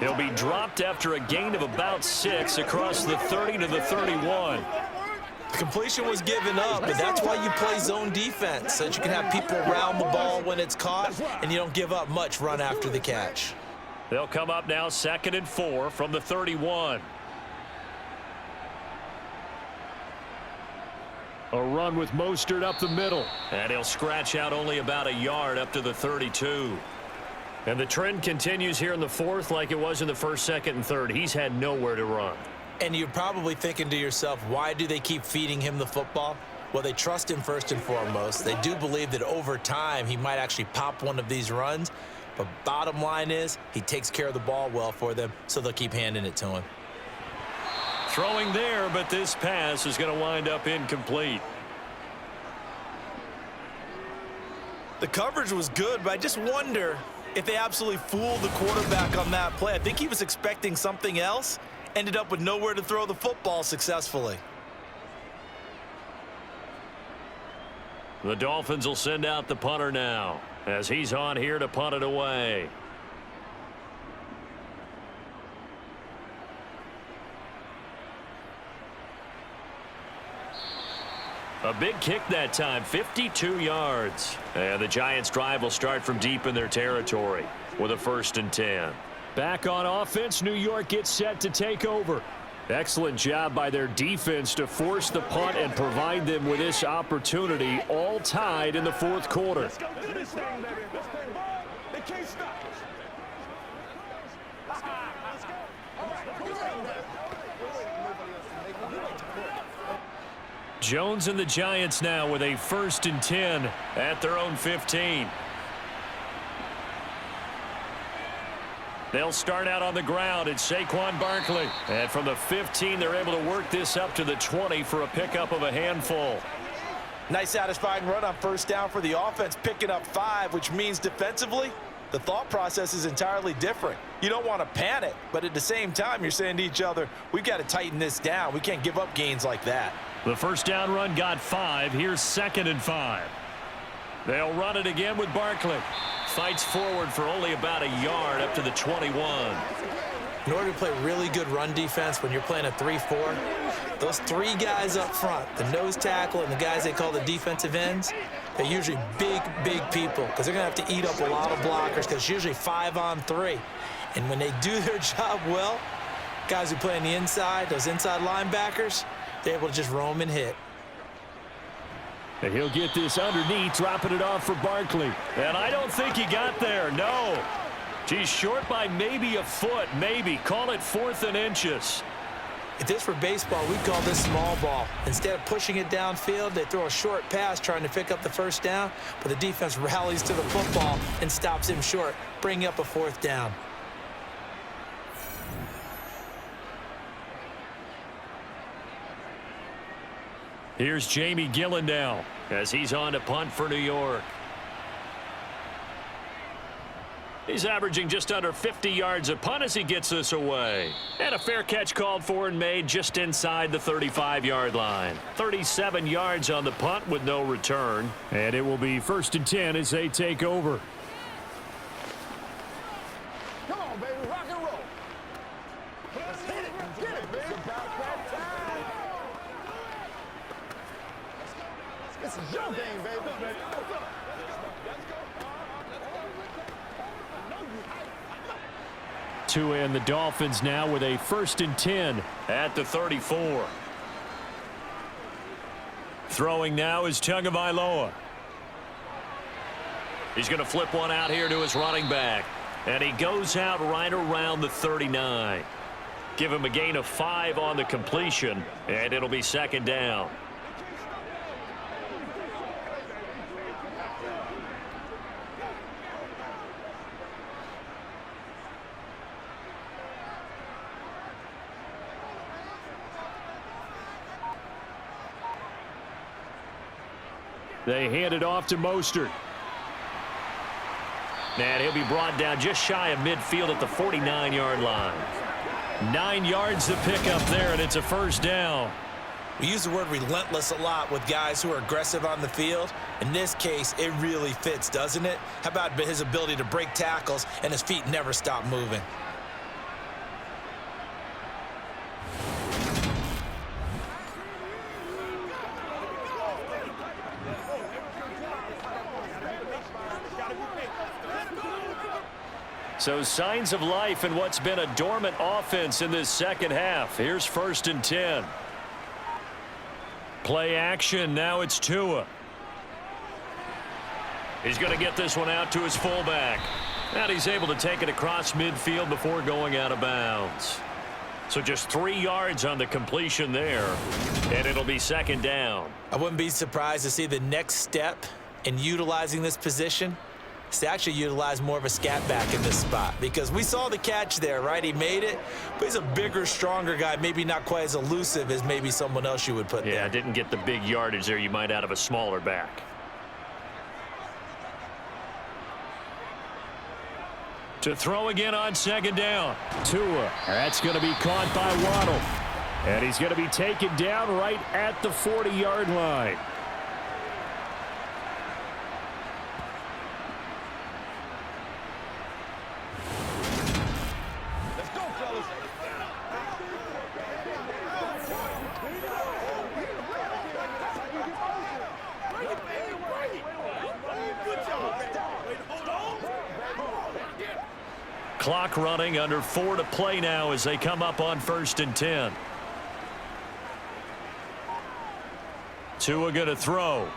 He'll be dropped after a gain of about 6 across the 30 to the 31. The completion was given up, but that's why you play zone defense, so that you can have people around the ball when it's caught, and you don't give up much run after the catch. They'll come up now 2nd and 4 from the 31. A run with Mostert up the middle. And he'll scratch out only about a yard up to the 32. And the trend continues here in the 4th like it was in the 1st, 2nd, and 3rd. He's had nowhere to run. And you're probably thinking to yourself, why do they keep feeding him the football? Well, they trust him first and foremost. They do believe that over time he might actually pop one of these runs. But bottom line is he takes care of the ball well for them, so they'll keep handing it to him. Throwing there, but this pass is going to wind up incomplete. The coverage was good, but I just wonder if they absolutely fooled the quarterback on that play. I think he was expecting something else, ended up with nowhere to throw the football successfully. The Dolphins will send out the punter now as he's on here to punt it away. A big kick that time, 52 yards. And the Giants' drive will start from deep in their territory with a 1st and 10. Back on offense, New York gets set to take over. Excellent job by their defense to force the punt and provide them with this opportunity, all tied in the 4th quarter. Let's go do this thing, baby. This thing, boy. They can't stop us. Let's go. Let's go. All right. Jones and the Giants now with a 1st and 10 at their own 15. They'll start out on the ground. It's Saquon Barkley. And from the 15, they're able to work this up to the 20 for a pickup of a handful. Nice satisfying run on 1st down for the offense, picking up 5, which means defensively, the thought process is entirely different. You don't want to panic, but at the same time, you're saying to each other, we've got to tighten this down. We can't give up gains like that. The 1st down run got 5. Here's 2nd and 5. They'll run it again with Barkley. Fights forward for only about a yard up to the 21. In order to play really good run defense when you're playing a 3-4, those 3 guys up front, the nose tackle and the guys they call the defensive ends, they're usually big people because they're going to have to eat up a lot of blockers because it's usually 5-on-3. And when they do their job well, guys who play on the inside, those inside linebackers, they're able to just roam and hit. And he'll get this underneath, dropping it off for Barkley. And I don't think he got there, no. He's short by maybe a foot, maybe. Call it 4th and inches. If this were baseball, we'd call this small ball. Instead of pushing it downfield, they throw a short pass trying to pick up the 1st down, but the defense rallies to the football and stops him short, bringing up a 4th down. Here's Jamie Gillen now as he's on to punt for New York. He's averaging just under 50 yards a punt as he gets this away. And a fair catch called for and made just inside the 35-yard line. 37 yards on the punt with no return. And it will be 1st and 10 as they take over. Come on, baby. Rock and roll. Let's hit it. Get it, baby. It's about that time. This is your game, baby. Tua and the Dolphins now with a 1st and 10 at the 34. Throwing now is Tagovailoa. He's going to flip one out here to his running back. And he goes out right around the 39. Give him a gain of 5 on the completion, and it'll be 2nd down. They hand it off to Mostert. And he'll be brought down just shy of midfield at the 49-yard line. 9 yards to pick up there, and it's a 1st down. We use the word relentless a lot with guys who are aggressive on the field. In this case, it really fits, doesn't it? How about his ability to break tackles and his feet never stop moving? So signs of life in what's been a dormant offense in this 2nd half. Here's 1st and 10. Play action. Now it's Tua. He's going to get this one out to his fullback. And he's able to take it across midfield before going out of bounds. So just 3 yards on the completion there. And it'll be 2nd down. I wouldn't be surprised to see the next step in utilizing this position is to actually utilize more of a scat back in this spot, because we saw the catch there, right? He made it, but he's a bigger, stronger guy, maybe not quite as elusive as maybe someone else you would put there. Yeah, didn't get the big yardage there you might out of a smaller back. To throw again on 2nd down. Tua. That's going to be caught by Waddle. And he's going to be taken down right at the 40-yard line. clock running, under 4 to play now as they come up on 1st and 10. Tua going to throw.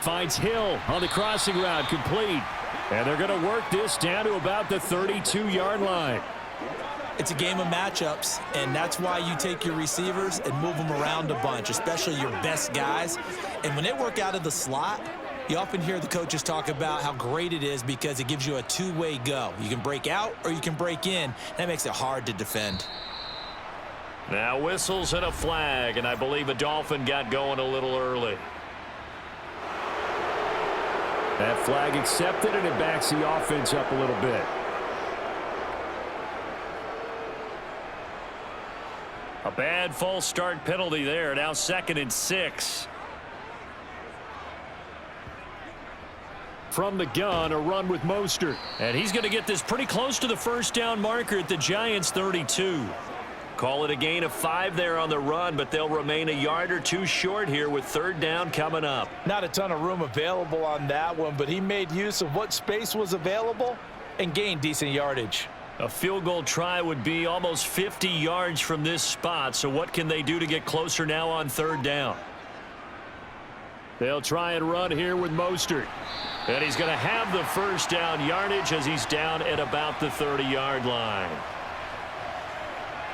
Finds Hill on the crossing route, complete. And they're going to work this down to about the 32-yard line. It's a game of matchups, and that's why you take your receivers and move them around a bunch, especially your best guys. And when they work out of the slot, you often hear the coaches talk about how great it is because it gives you a two-way go. You can break out or you can break in. That makes it hard to defend. Now whistles and a flag, and I believe a Dolphin got going a little early. That flag accepted, and it backs the offense up a little bit. A bad false start penalty there. Now 2nd and 6. From the gun, a run with Mostert. And he's going to get this pretty close to the first down marker at the Giants' 32. Call it a gain of 5 there on the run, but they'll remain a yard or two short here with 3rd down coming up. Not a ton of room available on that one, but he made use of what space was available and gained decent yardage. A field goal try would be almost 50 yards from this spot, so what can they do to get closer now on 3rd down? They'll try and run here with Mostert. And he's going to have the first down yardage as he's down at about the 30-yard line.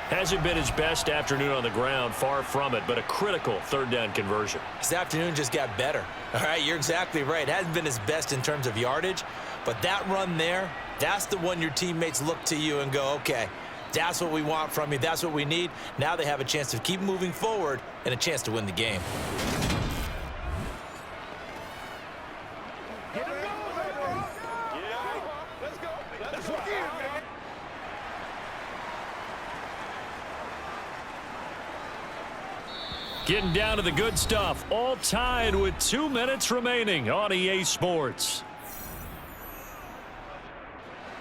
Hasn't been his best afternoon on the ground, far from it, but a critical 3rd down conversion. His afternoon just got better. All right, you're exactly right. It hasn't been his best in terms of yardage, but that run there, that's the one your teammates look to you and go, okay, that's what we want from you. That's what we need. Now they have a chance to keep moving forward and a chance to win the game. Getting down to the good stuff, all tied with 2 minutes remaining on EA Sports.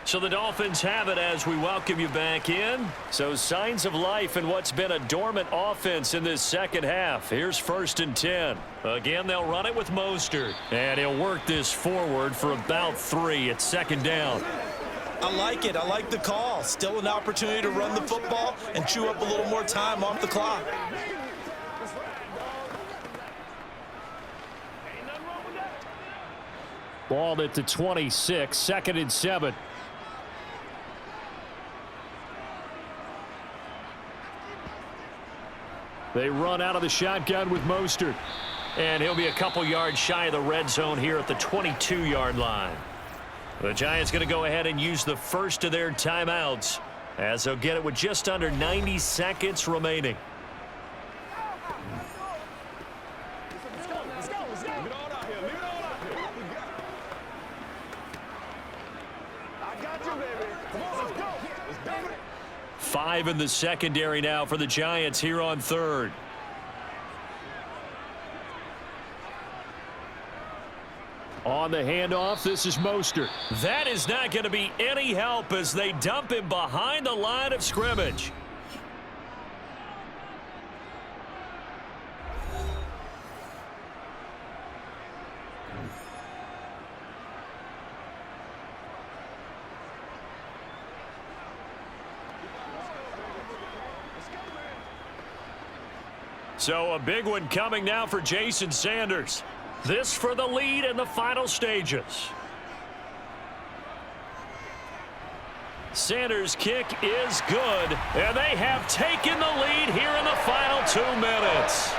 So the Dolphins have it as we welcome you back in. So signs of life in what's been a dormant offense in this second half. Here's 1st and 10. Again, they'll run it with Mostert. And he'll work this forward for about 3 at 2nd down. I like it. I like the call. Still an opportunity to run the football and chew up a little more time off the clock. Ball at the 26, 2nd and 7. They run out of the shotgun with Mostert. And he'll be a couple yards shy of the red zone here at the 22-yard line. The Giants going to go ahead and use the first of their timeouts as they'll get it with just under 90 seconds remaining. Leave it all out here. Leave it all out here. I got you, baby. Come on, let's go. Let's do it. 5 in the secondary now for the Giants here on 3rd. On the handoff, this is Mostert. That is not going to be any help as they dump him behind the line of scrimmage. So a big one coming now for Jason Sanders. This for the lead in the final stages. Sanders' kick is good, and they have taken the lead here in the final 2 minutes.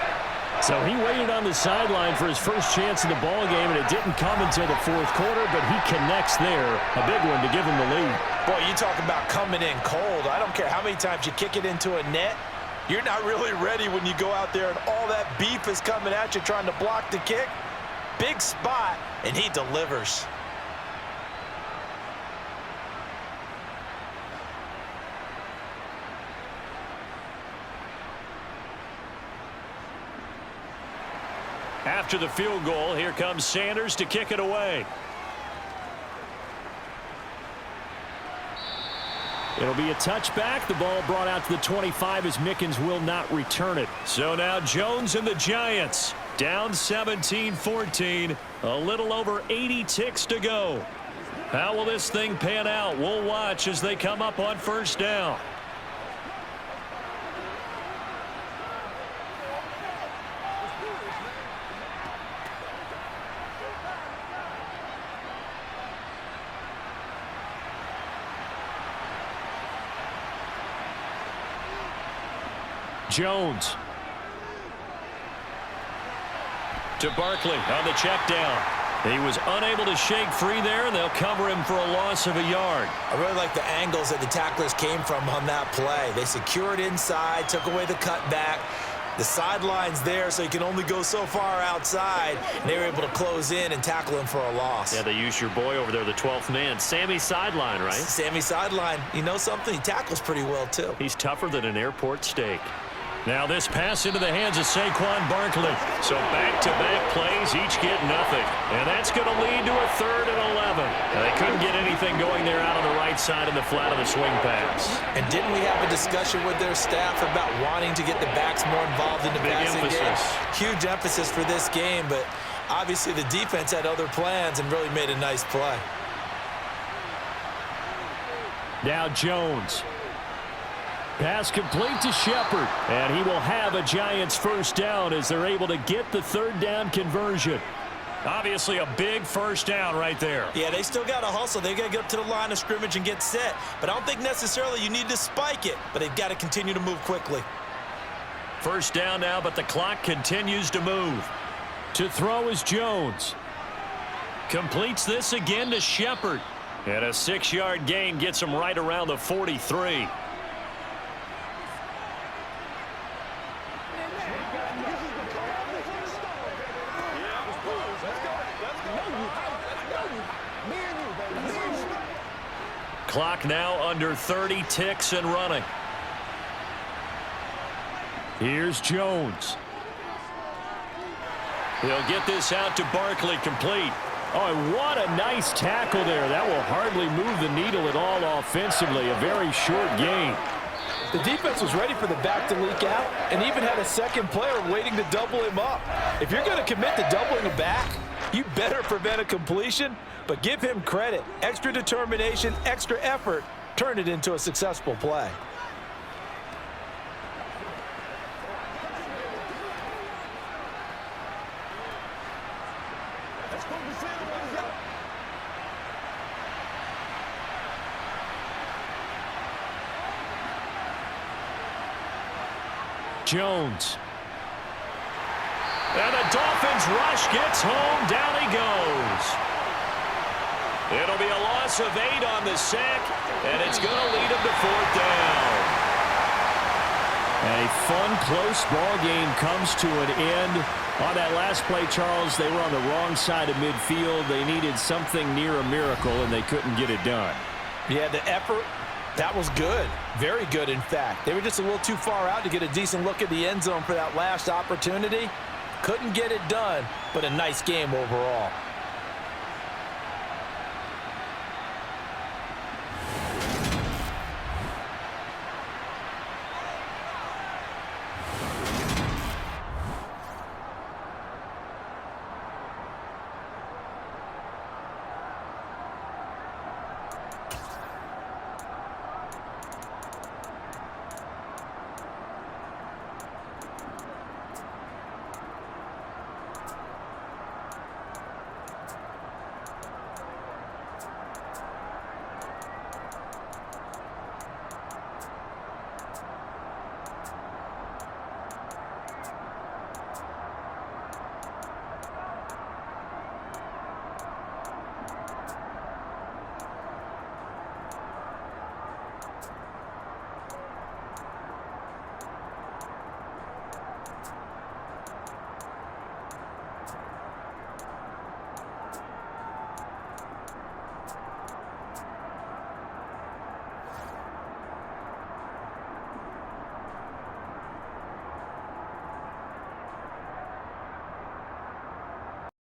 So he waited on the sideline for his first chance in the ball game, and it didn't come until the 4th quarter, but he connects there. A big one to give him the lead. Boy, you talk about coming in cold. I don't care how many times you kick it into a net. You're not really ready when you go out there and all that beef is coming at you trying to block the kick. Big spot, and he delivers. After the field goal, here comes Sanders to kick it away. It'll be a touchback. The ball brought out to the 25 as Mickens will not return it. So now Jones and the Giants down 17-14. A little over 80 ticks to go. How will this thing pan out? We'll watch as they come up on first down. Jones. To Barkley on the check down. He was unable to shake free there, and they'll cover him for a loss of a yard. I really like the angles that the tacklers came from on that play. They secured inside, took away the cutback. The sideline's there, so you can only go so far outside. And they were able to close in and tackle him for a loss. Yeah, they used your boy over there, the 12th man. Sammy Sideline, right? Sammy Sideline. You know something? He tackles pretty well, too. He's tougher than an airport steak. Now this pass into the hands of Saquon Barkley. So back-to-back plays, each get nothing. And that's going to lead to a 3rd and 11. Now, they couldn't get anything going there out on the right side in the flat of the swing pass. And didn't we have a discussion with their staff about wanting to get the backs more involved in the passing game? Huge emphasis for this game, but obviously the defense had other plans and really made a nice play. Now Jones. Pass complete to Shepard, and he will have a Giants first down as they're able to get the 3rd down conversion. Obviously a big first down right there. Yeah, they still got to hustle. They got to get up to the line of scrimmage and get set. But I don't think necessarily you need to spike it, but they've got to continue to move quickly. First down now, but the clock continues to move. To throw is Jones. Completes this again to Shepard. And a 6-yard gain gets him right around the 43. Clock now under 30, ticks and running. Here's Jones. He'll get this out to Barkley, complete. Oh, and what a nice tackle there. That will hardly move the needle at all offensively. A very short gain. The defense was ready for the back to leak out and even had a second player waiting to double him up. If you're going to commit to doubling a back, you better prevent a completion, but give him credit. Extra determination, extra effort, turn it into a successful play. Jones. And the Dolphins rush gets home. Down he goes. It'll be a loss of 8 on the sack, and it's going to lead him to 4th down. A fun, close ball game comes to an end. On that last play, Charles, they were on the wrong side of midfield. They needed something near a miracle, and they couldn't get it done. Yeah, the effort, that was good. Very good, in fact. They were just a little too far out to get a decent look at the end zone for that last opportunity. Couldn't get it done, but a nice game overall.